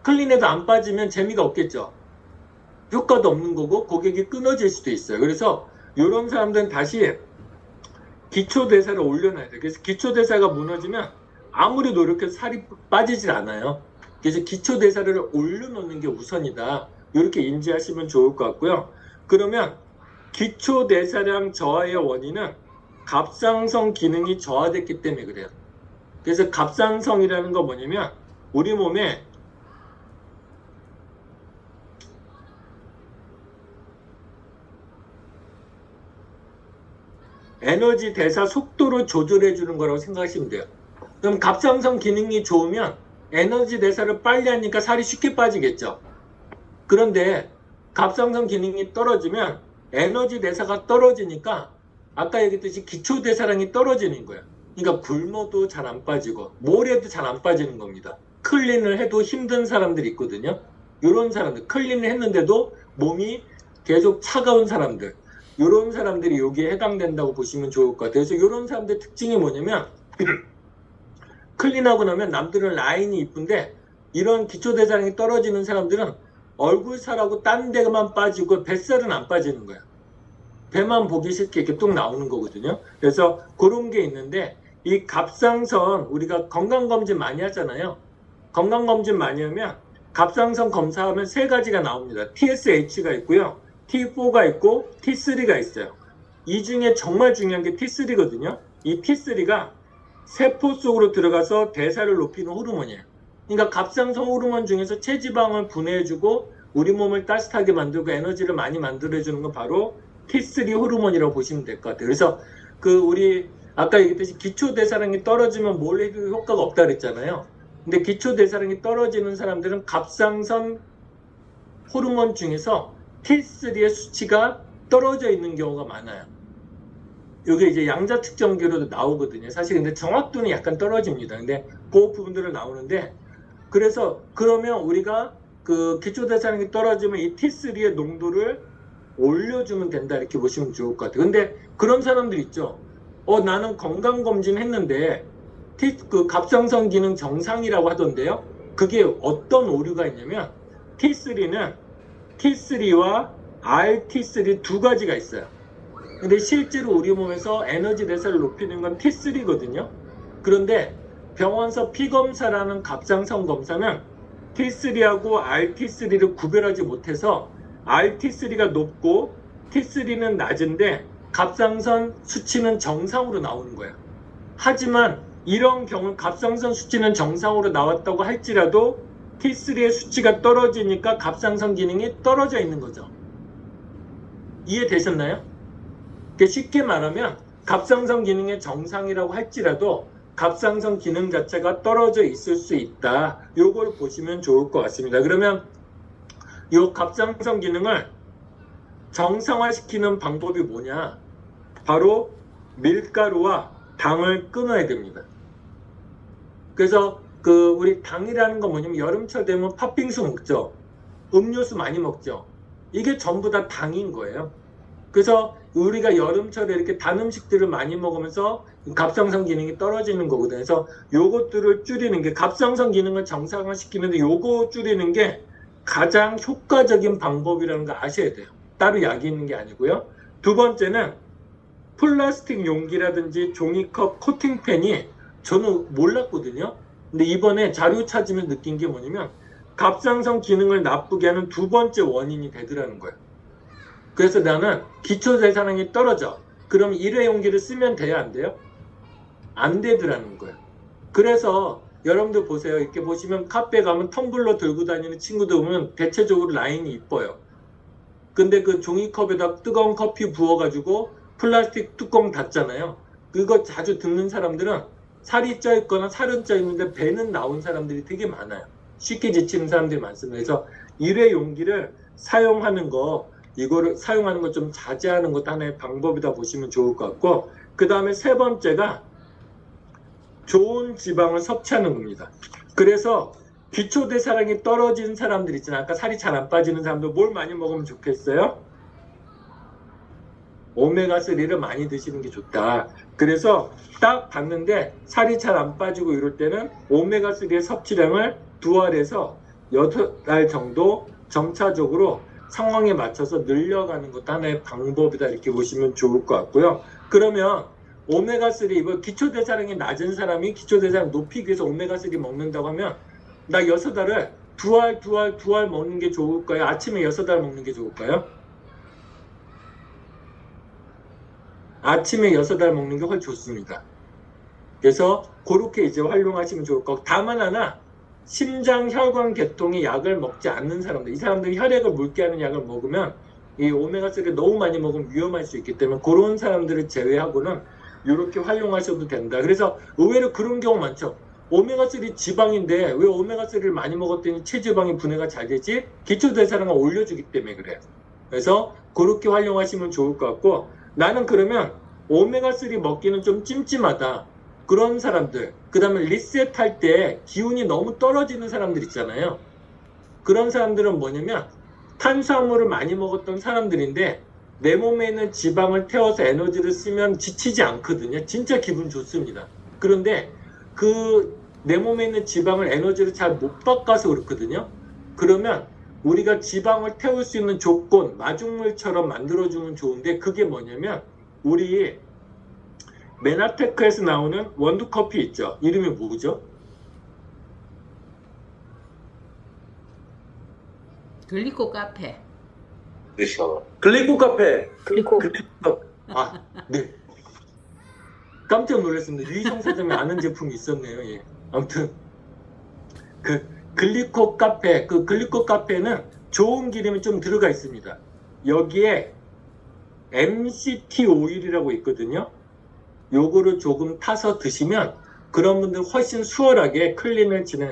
클린해도 안 빠지면 재미가 없겠죠. 효과도 없는 거고 고객이 끊어질 수도 있어요. 그래서 이런 사람들은 다시 기초대사를 올려놔야 돼요. 그래서 기초대사가 무너지면 아무리 노력해도 살이 빠지질 않아요. 그래서 기초대사를 올려놓는 게 우선이다. 이렇게 인지하시면 좋을 것 같고요. 그러면 기초대사량 저하의 원인은 갑상선 기능이 저하됐기 때문에 그래요. 그래서 갑상선이라는 건 뭐냐면 우리 몸에 에너지 대사 속도를 조절해 주는 거라고 생각하시면 돼요. 그럼 갑상선 기능이 좋으면 에너지 대사를 빨리 하니까 살이 쉽게 빠지겠죠. 그런데 갑상선 기능이 떨어지면 에너지 대사가 떨어지니까 아까 얘기했듯이 기초대사량이 떨어지는 거야. 그러니까 굶어도 잘 안 빠지고 뭘 해도 잘 안 빠지는 겁니다. 클린을 해도 힘든 사람들이 있거든요. 이런 사람들, 클린을 했는데도 몸이 계속 차가운 사람들, 이런 사람들이 여기에 해당된다고 보시면 좋을 것 같아요. 그래서 이런 사람들 특징이 뭐냐면 클린하고 나면 남들은 라인이 이쁜데 이런 기초대사량이 떨어지는 사람들은 얼굴살하고 딴 데만 빠지고 뱃살은 안 빠지는 거야. 배만 보기 싫게 이렇게 뚝 나오는 거거든요. 그래서 그런 게 있는데 이 갑상선 우리가 건강검진 많이 하잖아요. 건강검진 많이 하면 갑상선 검사하면 세 가지가 나옵니다. TSH가 있고요. T4가 있고 T3가 있어요. 이 중에 정말 중요한 게 T3거든요. 이 T3가 세포 속으로 들어가서 대사를 높이는 호르몬이에요. 그러니까 갑상선 호르몬 중에서 체지방을 분해해주고 우리 몸을 따뜻하게 만들고 에너지를 많이 만들어주는 건 바로 T3 호르몬이라고 보시면 될 것 같아요. 그래서 우리 아까 얘기했듯이 기초대사량이 떨어지면 뭘 해도 효과가 없다 그랬잖아요. 근데 기초대사량이 떨어지는 사람들은 갑상선 호르몬 중에서 T3의 수치가 떨어져 있는 경우가 많아요. 이게 이제 양자 측정기로도 나오거든요. 사실 근데 정확도는 약간 떨어집니다. 근데 그 부분들은 나오는데 그래서 그러면 우리가 그 기초대사량이 떨어지면 이 T3의 농도를 올려주면 된다 이렇게 보시면 좋을 것 같아요. 근데 그런 사람들 있죠. 나는 건강검진 했는데 그 갑상선 기능 정상이라고 하던데요. 그게 어떤 오류가 있냐면 T3는 T3와 RT3 두 가지가 있어요. 근데 실제로 우리 몸에서 에너지 대사를 높이는 건 T3거든요. 그런데 병원서 피검사라는 갑상선 검사는 T3하고 RT3를 구별하지 못해서 RT3가 높고 T3는 낮은데 갑상선 수치는 정상으로 나오는 거예요. 하지만 이런 경우 갑상선 수치는 정상으로 나왔다고 할지라도 T3의 수치가 떨어지니까 갑상선 기능이 떨어져 있는 거죠. 이해되셨나요? 쉽게 말하면 갑상선 기능의 정상이라고 할지라도 갑상선 기능 자체가 떨어져 있을 수 있다. 요걸 보시면 좋을 것 같습니다. 그러면 이 갑상선 기능을 정상화시키는 방법이 뭐냐? 바로 밀가루와 당을 끊어야 됩니다. 그래서 우리 당이라는 건 뭐냐면 여름철 되면 팥빙수 먹죠. 음료수 많이 먹죠. 이게 전부 다 당인 거예요. 그래서 우리가 여름철에 이렇게 단 음식들을 많이 먹으면서 갑상선 기능이 떨어지는 거거든요. 그래서 요것들을 줄이는 게 갑상선 기능을 정상화시키는데 요거 줄이는 게 가장 효과적인 방법이라는 거 아셔야 돼요. 따로 약이 있는 게 아니고요. 두 번째는 플라스틱 용기라든지 종이컵 코팅팬이 저는 몰랐거든요. 근데 이번에 자료 찾으면 느낀 게 뭐냐면 갑상선 기능을 나쁘게 하는 두 번째 원인이 되더라는 거예요. 그래서 나는 기초대사량이 떨어져. 그럼 일회용기를 쓰면 돼야 안 돼요? 안 되더라는 거예요. 그래서 여러분들 보세요. 이렇게 보시면 카페 가면 텀블러 들고 다니는 친구들 보면 대체적으로 라인이 이뻐요. 근데 그 종이컵에다 뜨거운 커피 부어가지고 플라스틱 뚜껑 닫잖아요. 그거 자주 듣는 사람들은 살이 쪄 있거나 살은 쪄 있는데 배는 나온 사람들이 되게 많아요. 쉽게 지치는 사람들이 많습니다. 그래서 일회용기를 사용하는 거 좀 자제하는 것도 하나의 방법이다 보시면 좋을 것 같고, 그 다음에 세 번째가 좋은 지방을 섭취하는 겁니다. 그래서 기초대사량이 떨어진 사람들 있잖아요. 아까 살이 잘 안 빠지는 사람들 뭘 많이 먹으면 좋겠어요? 오메가3를 많이 드시는 게 좋다. 그래서 딱 봤는데 살이 잘 안 빠지고 이럴 때는 오메가3의 섭취량을 2알에서 8알 정도 점차적으로 상황에 맞춰서 늘려가는 것도 하나의 방법이다 이렇게 보시면 좋을 것 같고요. 그러면 오메가3 이거 기초대사량이 낮은 사람이 기초대사량 높이기 위해서 오메가3 먹는다고 하면 나 6알을 2알 먹는 게 좋을까요? 아침에 6알 먹는 게 좋을까요? 아침에 6알 먹는 게 훨씬 좋습니다. 그래서 그렇게 이제 활용하시면 좋을 거고, 다만 하나 심장 혈관 계통의 약을 먹지 않는 사람들, 이 사람들이 혈액을 묽게 하는 약을 먹으면 이 오메가3를 너무 많이 먹으면 위험할 수 있기 때문에 그런 사람들을 제외하고는 이렇게 활용하셔도 된다. 그래서 의외로 그런 경우 많죠. 오메가3 지방인데 왜 오메가3를 많이 먹었더니 체지방이 분해가 잘 되지? 기초대사량을 올려주기 때문에 그래요. 그래서 그렇게 활용하시면 좋을 것 같고, 나는 그러면 오메가3 먹기는 좀 찜찜하다. 그런 사람들, 그 다음에 리셋할 때 기운이 너무 떨어지는 사람들 있잖아요. 그런 사람들은 뭐냐면 탄수화물을 많이 먹었던 사람들인데 내 몸에 있는 지방을 태워서 에너지를 쓰면 지치지 않거든요. 진짜 기분 좋습니다. 그런데 그 내 몸에 있는 지방을 에너지를 잘 못 바꿔서 그렇거든요. 그러면 우리가 지방을 태울 수 있는 조건, 마중물처럼 만들어주면 좋은데 그게 뭐냐면 우리 메나테크에서 나오는 원두커피 있죠. 이름이 뭐죠? 글리코 카페. 글리코 카페. 그리고 아, 네. 깜짝 놀랐습니다. 유희성 사장이 아는 제품이 있었네요. 예. 아무튼 그 글리코 카페, 그 글리코 카페는 좋은 기름이 좀 들어가 있습니다. 여기에 MCT 오일이라고 있거든요. 요거를 조금 타서 드시면 그런 분들 훨씬 수월하게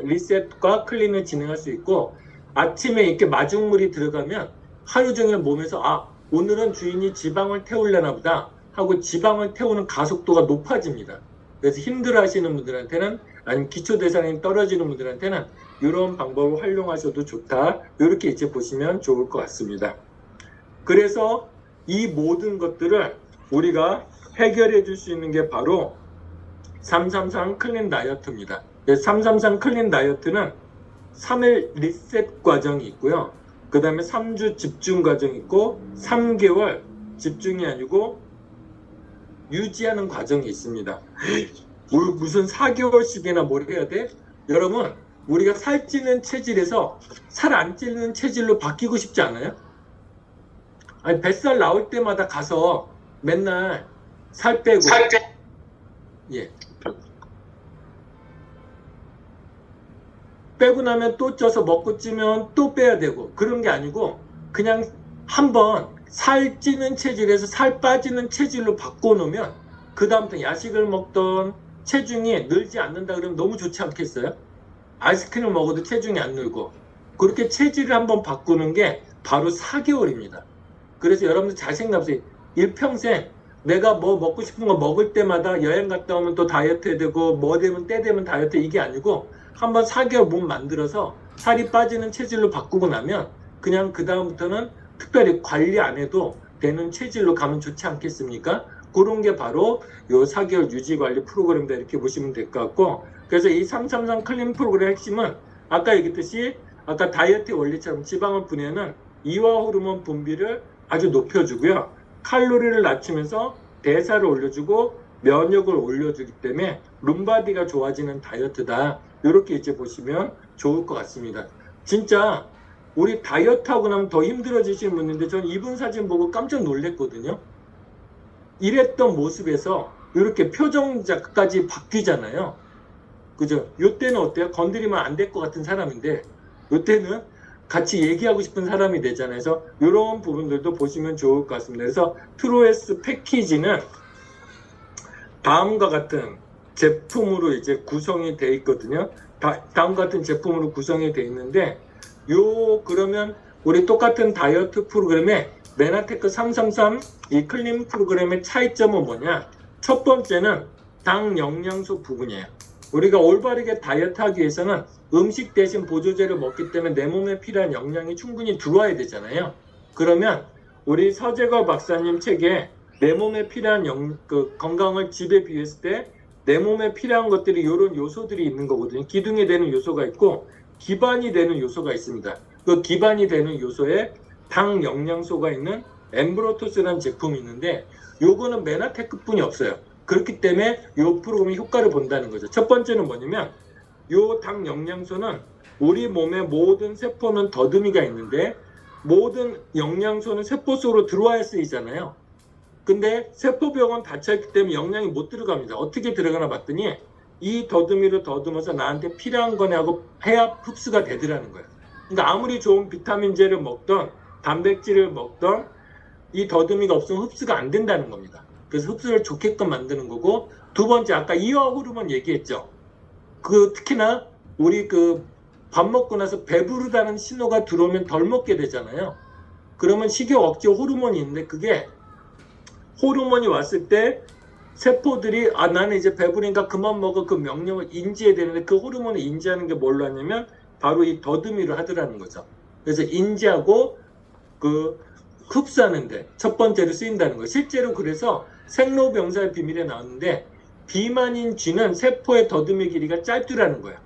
리셋과 클린을 진행할 수 있고 아침에 이렇게 마중물이 들어가면 하루 종일 몸에서 오늘은 주인이 지방을 태우려나 보다 하고 지방을 태우는 가속도가 높아집니다. 그래서 힘들어 하시는 분들한테는 아니면 기초대사량이 떨어지는 분들한테는 이런 방법을 활용하셔도 좋다. 이렇게 이제 보시면 좋을 것 같습니다. 그래서 이 모든 것들을 우리가 해결해 줄 수 있는 게 바로 333 클린 다이어트입니다. 333 클린 다이어트는 3일 리셋 과정이 있고요. 그 다음에 3주 집중 과정이 있고 3개월 집중이 아니고 유지하는 과정이 있습니다. 무슨 4개월씩이나 뭘 해야 돼? 여러분, 우리가 살찌는 체질에서 살 안 찌는 체질로 바뀌고 싶지 않아요? 아니, 뱃살 나올 때마다 가서 맨날 살 빼고 예. 빼고 나면 또 쪄서 먹고 찌면 또 빼야 되고 그런 게 아니고 그냥 한번 살 찌는 체질에서 살 빠지는 체질로 바꿔놓으면 그 다음부터 야식을 먹던 체중이 늘지 않는다 그러면 너무 좋지 않겠어요? 아이스크림을 먹어도 체중이 안 늘고 그렇게 체질을 한번 바꾸는 게 바로 4개월입니다. 그래서 여러분들 잘 생각해보세요. 일평생 내가 뭐 먹고 싶은 거 먹을 때마다 여행 갔다 오면 또 다이어트 해야 되고 뭐 되면 때 되면 다이어트 이게 아니고 한번 4개월 몸 만들어서 살이 빠지는 체질로 바꾸고 나면 그냥 그 다음부터는 특별히 관리 안 해도 되는 체질로 가면 좋지 않겠습니까? 그런 게 바로 요 4개월 유지 관리 프로그램이다 이렇게 보시면 될 것 같고 그래서 이 333 클린 프로그램의 핵심은 아까 얘기했듯이 아까 다이어트의 원리처럼 지방을 분해하는 이화 호르몬 분비를 아주 높여주고요. 칼로리를 낮추면서 대사를 올려주고 면역을 올려주기 때문에 룸바디가 좋아지는 다이어트다. 이렇게 이제 보시면 좋을 것 같습니다. 진짜 우리 다이어트 하고 나면 더 힘들어지시는 분인데 저는 이분 사진 보고 깜짝 놀랐거든요. 이랬던 모습에서 이렇게 표정까지 바뀌잖아요. 그죠? 요때는 어때요? 건드리면 안 될 것 같은 사람인데 요때는 같이 얘기하고 싶은 사람이 되잖아요. 그래서 이런 부분들도 보시면 좋을 것 같습니다. 그래서 트루에스 패키지는 다음과 같은 제품으로 이제 구성이 되어 있거든요. 다음과 같은 제품으로 구성이 되어 있는데 그러면 우리 똑같은 다이어트 프로그램에 메나테크 333 이 클린 프로그램의 차이점은 뭐냐? 첫 번째는 당 영양소 부분이에요. 우리가 올바르게 다이어트 하기 위해서는 음식 대신 보조제를 먹기 때문에 내 몸에 필요한 영양이 충분히 들어와야 되잖아요. 그러면 우리 서재걸 박사님 책에 내 몸에 필요한 건강을 집에 비했을 때 내 몸에 필요한 것들이 이런 요소들이 있는 거거든요. 기둥이 되는 요소가 있고 기반이 되는 요소가 있습니다. 그 기반이 되는 요소에 당 영양소가 있는 엠브로토스라는 제품이 있는데 요거는 메나테크뿐이 없어요. 그렇기 때문에 요 프로그램이 효과를 본다는 거죠. 첫 번째는 뭐냐면 요 당 영양소는 우리 몸의 모든 세포는 더듬이가 있는데 모든 영양소는 세포 속으로 들어와야 쓰이잖아요. 근데 세포벽은 닫혀있기 때문에 영양이 못 들어갑니다. 어떻게 들어가나 봤더니 이 더듬이를 더듬어서 나한테 필요한 거네 하고 해야 흡수가 되더라는 거예요. 그러니까 아무리 좋은 비타민제를 먹던 단백질을 먹던 이 더듬이가 없으면 흡수가 안 된다는 겁니다. 그래서 흡수를 좋게끔 만드는 거고 두 번째 아까 이화 호르몬 얘기했죠. 특히나 우리 밥 먹고 나서 배부르다는 신호가 들어오면 덜 먹게 되잖아요. 그러면 식욕 억제 호르몬이 있는데 그게 호르몬이 왔을 때 세포들이 나는 이제 배부르니까 그만 먹어 그 명령을 인지해야 되는데 그 호르몬을 인지하는 게 뭘로 하냐면 바로 이 더듬이를 하더라는 거죠. 그래서 인지하고 그 흡수하는데 첫 번째로 쓰인다는 거예요. 실제로 그래서 생로병사의 비밀에 나왔는데 비만인 쥐는 세포의 더듬이 길이가 짧더라는 거예요.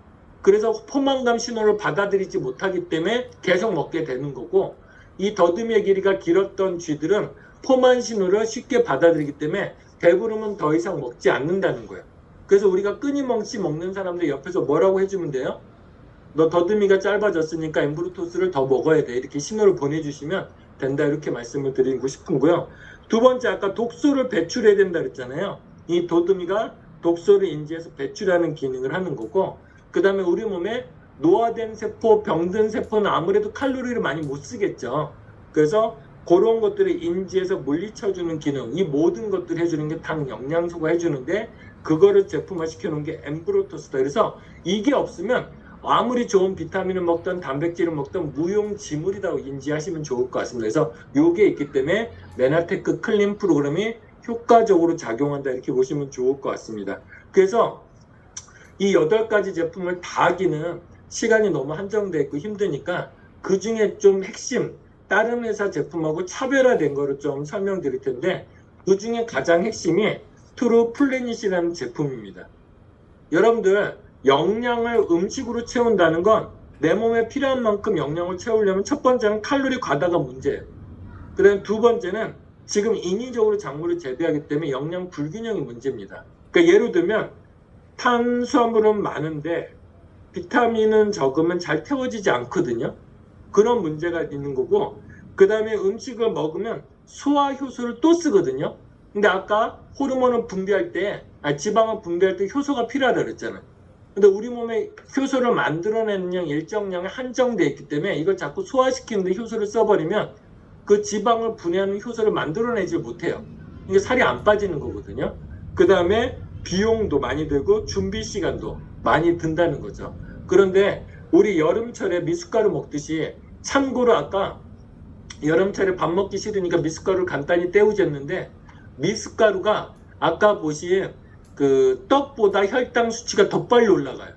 그래서 포만감 신호를 받아들이지 못하기 때문에 계속 먹게 되는 거고, 이 더듬이의 길이가 길었던 쥐들은 포만 신호를 쉽게 받아들이기 때문에 배부르면 더 이상 먹지 않는다는 거예요. 그래서 우리가 끊임없이 먹는 사람들 옆에서 뭐라고 해주면 돼요? 너 더듬이가 짧아졌으니까 엠브루토스를 더 먹어야 돼. 이렇게 신호를 보내주시면 된다. 이렇게 말씀을 드리고 싶은고요. 두 번째, 아까 독소를 배출해야 된다 그랬잖아요. 이 더듬이가 독소를 인지해서 배출하는 기능을 하는 거고, 그 다음에 우리 몸에 노화된 세포, 병든 세포는 아무래도 칼로리를 많이 못 쓰겠죠. 그래서 그런 것들을 인지해서 물리쳐주는 기능, 이 모든 것들을 해주는 게 당 영양소가 해주는데, 그거를 제품화 시켜놓은 게 엠브로토스다. 그래서 이게 없으면 아무리 좋은 비타민을 먹던 단백질을 먹던 무용지물이라고 인지하시면 좋을 것 같습니다. 그래서 이게 있기 때문에 메나테크 클린 프로그램이 효과적으로 작용한다, 이렇게 보시면 좋을 것 같습니다. 그래서 이 8가지 제품을 다 하기는 시간이 너무 한정되어 있고 힘드니까 그 중에 좀 핵심, 다른 회사 제품하고 차별화된 거를 좀 설명드릴 텐데, 그 중에 가장 핵심이 트루 플래닛이라는 제품입니다. 여러분들, 영양을 음식으로 채운다는 건 내 몸에 필요한 만큼 영양을 채우려면 첫 번째는 칼로리 과다가 문제예요. 그 다음 두 번째는 지금 인위적으로 작물을 재배하기 때문에 영양 불균형이 문제입니다. 그러니까 예를 들면 탄수화물은 많은데 비타민은 적으면 잘 태워지지 않거든요. 그런 문제가 있는 거고, 그 다음에 음식을 먹으면 소화 효소를 또 쓰거든요. 근데 아까 호르몬을 분비할 때, 지방을 분비할 때 효소가 필요하다 그랬잖아요. 근데 우리 몸에 효소를 만들어내는 양 일정량이 한정되어 있기 때문에 이걸 자꾸 소화시키는데 효소를 써버리면 그 지방을 분해하는 효소를 만들어내지 못해요. 이게 살이 안 빠지는 거거든요. 그 다음에 비용도 많이 들고 준비 시간도 많이 든다는 거죠. 그런데 우리 여름철에 미숫가루 먹듯이, 참고로 아까 여름철에 밥 먹기 싫으니까 미숫가루를 간단히 때우셨는데, 미숫가루가 아까 보신 그 떡보다 혈당 수치가 더 빨리 올라가요.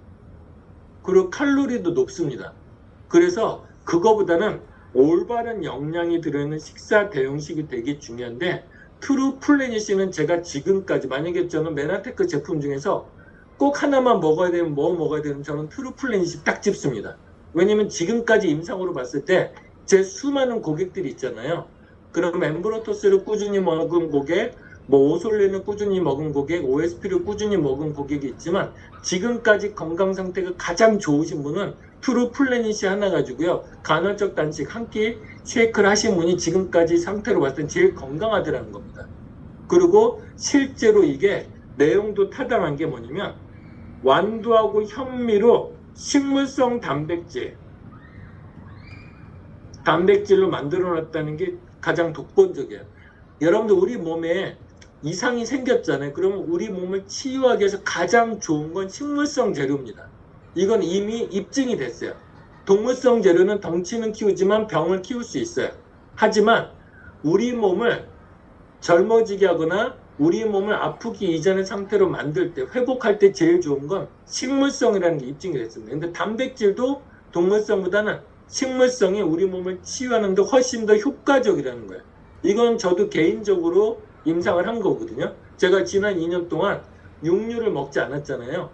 그리고 칼로리도 높습니다. 그래서 그거보다는 올바른 영양이 들어있는 식사 대용식이 되게 중요한데, 트루 플래닛은 제가 지금까지, 만약에 저는 메나테크 제품 중에서 꼭 하나만 먹어야 되면 뭐 먹어야 되면 저는 트루 플래닛이 딱 집습니다. 왜냐면 지금까지 임상으로 봤을 때 제 수많은 고객들이 있잖아요. 그럼 엠브로토스를 꾸준히 먹은 고객, 오솔레는 꾸준히 먹은 고객, OSP를 꾸준히 먹은 고객이 있지만 지금까지 건강 상태가 가장 좋으신 분은 트루 플래닛이 하나 가지고요, 간헐적 단식 한 끼 쉐이크를 하신 분이 지금까지 상태로 봤을 때 제일 건강하더라는 겁니다. 그리고 실제로 이게 내용도 타당한 게 뭐냐면, 완두하고 현미로 식물성 단백질로 만들어놨다는 게 가장 독보적이에요. 여러분들, 우리 몸에 이상이 생겼잖아요. 그러면 우리 몸을 치유하기 위해서 가장 좋은 건 식물성 재료입니다. 이건 이미 입증이 됐어요. 동물성 재료는 덩치는 키우지만 병을 키울 수 있어요. 하지만 우리 몸을 젊어지게 하거나 우리 몸을 아프기 이전의 상태로 만들 때, 회복할 때 제일 좋은 건 식물성이라는 게 입증이 됐습니다. 근데 단백질도 동물성보다는 식물성이 우리 몸을 치유하는 데 훨씬 더 효과적이라는 거예요. 이건 저도 개인적으로 임상을 한 거거든요. 제가 지난 2년 동안 육류를 먹지 않았잖아요.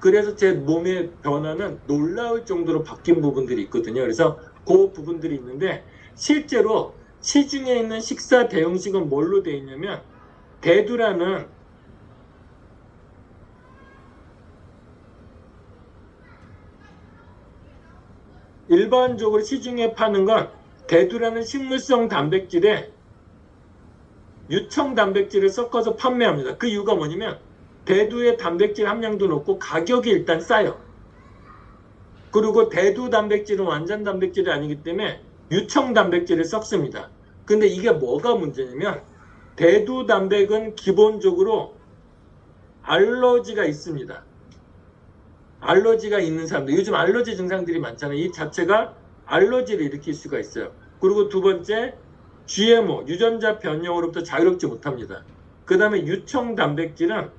그래서 제 몸의 변화는 놀라울 정도로 바뀐 부분들이 있거든요. 그래서 그 부분들이 있는데, 실제로 시중에 있는 식사 대용식은 뭘로 되어 있냐면, 대두라는 일반적으로 시중에 파는 건 대두라는 식물성 단백질에 유청 단백질을 섞어서 판매합니다. 그 이유가 뭐냐면 대두의 단백질 함량도 높고 가격이 일단 싸요. 그리고 대두 단백질은 완전 단백질이 아니기 때문에 유청 단백질을 섞습니다. 근데 이게 뭐가 문제냐면, 대두 단백은 기본적으로 알러지가 있습니다. 알러지가 있는 사람들, 요즘 알러지 증상들이 많잖아요. 이 자체가 알러지를 일으킬 수가 있어요. 그리고 두 번째, GMO, 유전자 변형으로부터 자유롭지 못합니다. 그 다음에 유청 단백질은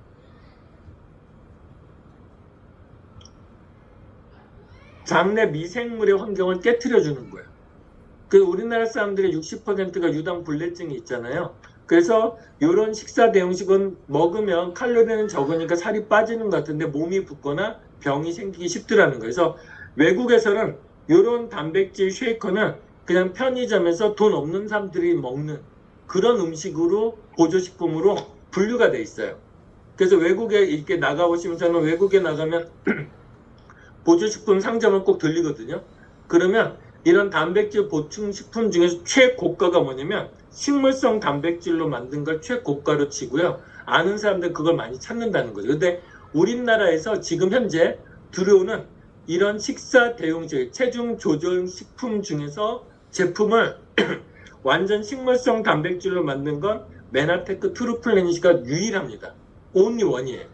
장내 미생물의 환경을 깨트려주는 거예요. 그 우리나라 사람들의 60%가 유당 불내증이 있잖아요. 그래서 이런 식사 대용식은 먹으면 칼로리는 적으니까 살이 빠지는 것 같은데 몸이 붓거나 병이 생기기 쉽더라는 거예요. 그래서 외국에서는 이런 단백질 쉐이커는 그냥 편의점에서 돈 없는 사람들이 먹는 그런 음식으로 보조식품으로 분류가 돼 있어요. 그래서 외국에 이렇게 나가보시면 저는 외국에 나가면 보조식품 상점을 꼭 들리거든요. 그러면 이런 단백질 보충식품 중에서 최고가가 뭐냐면 식물성 단백질로 만든 걸 최고가로 치고요. 아는 사람들은 그걸 많이 찾는다는 거죠. 근데 우리나라에서 지금 현재 들어오는 이런 식사 대용식, 체중 조절 식품 중에서 제품을 완전 식물성 단백질로 만든 건 메나테크 트루플래닛가 유일합니다. only one이에요.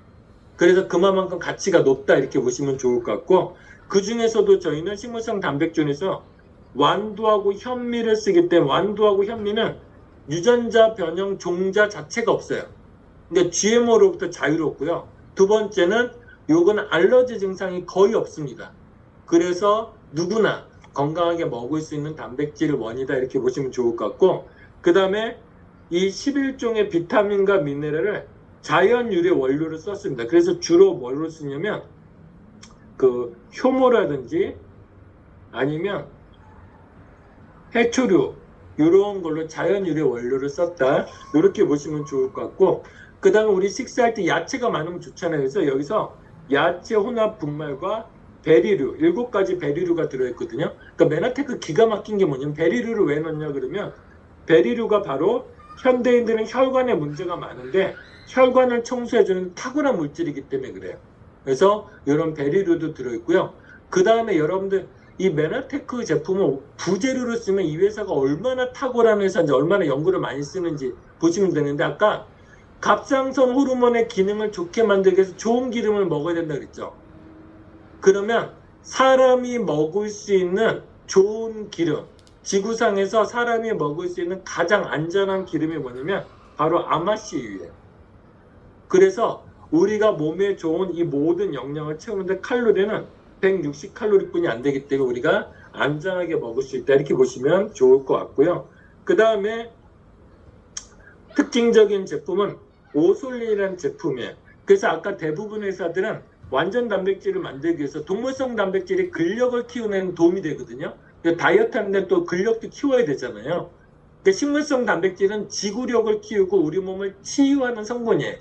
그래서 그만큼 가치가 높다 이렇게 보시면 좋을 것 같고, 그 중에서도 저희는 식물성 단백질에서 완두하고 현미를 쓰기 때문에 완두하고 현미는 유전자 변형 종자 자체가 없어요. 근데 GMO로부터 자유롭고요. 두 번째는 요거는 알러지 증상이 거의 없습니다. 그래서 누구나 건강하게 먹을 수 있는 단백질 원이다 이렇게 보시면 좋을 것 같고, 그 다음에 이 11종의 비타민과 미네랄을 자연 유래 원료로 썼습니다. 그래서 주로 뭘로 쓰냐면 그 효모라든지 아니면 해초류 이런 걸로 자연 유래 원료를 썼다 이렇게 보시면 좋을 것 같고, 그 다음에 우리 식사할 때 야채가 많으면 좋잖아요. 그래서 여기서 야채 혼합 분말과 베리류 7가지 베리류가 들어있거든요. 그러니까 메나테크 기가 막힌 게 뭐냐면 베리류를 왜 넣냐 그러면 베리류가 바로 현대인들은 혈관에 문제가 많은데 혈관을 청소해주는 탁월한 물질이기 때문에 그래요. 그래서 이런 베리류도 들어있고요. 그 다음에 여러분들 이 메나테크 제품을 부재료로 쓰면 이 회사가 얼마나 탁월한 회사인지 얼마나 연구를 많이 쓰는지 보시면 되는데, 아까 갑상선 호르몬의 기능을 좋게 만들기 위해서 좋은 기름을 먹어야 된다 그랬죠. 그러면 사람이 먹을 수 있는 좋은 기름, 지구상에서 사람이 먹을 수 있는 가장 안전한 기름이 뭐냐면 바로 아마씨유예요. 그래서 우리가 몸에 좋은 이 모든 영양을 채우는데 칼로리는 160칼로리 뿐이 안 되기 때문에 우리가 안전하게 먹을 수 있다 이렇게 보시면 좋을 것 같고요. 그 다음에 특징적인 제품은 오솔린이라는 제품이에요. 그래서 아까 대부분 회사들은 완전 단백질을 만들기 위해서 동물성 단백질이 근력을 키우는 도움이 되거든요. 다이어트 하는데 또 근력도 키워야 되잖아요. 식물성 단백질은 지구력을 키우고 우리 몸을 치유하는 성분이에요.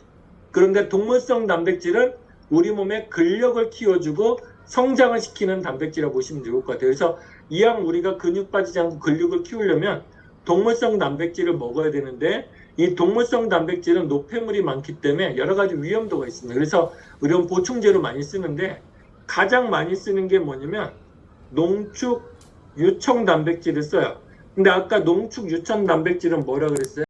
그런데 동물성 단백질은 우리 몸의 근력을 키워주고 성장을 시키는 단백질이라고 보시면 좋을 것 같아요. 그래서 이왕 우리가 근육 빠지지 않고 근력을 키우려면 동물성 단백질을 먹어야 되는데 이 동물성 단백질은 노폐물이 많기 때문에 여러 가지 위험도가 있습니다. 그래서 이런 보충제로 많이 쓰는데 가장 많이 쓰는 게 뭐냐면 농축 유청 단백질을 써요. 근데 아까 농축 유청 단백질은 뭐라 그랬어요?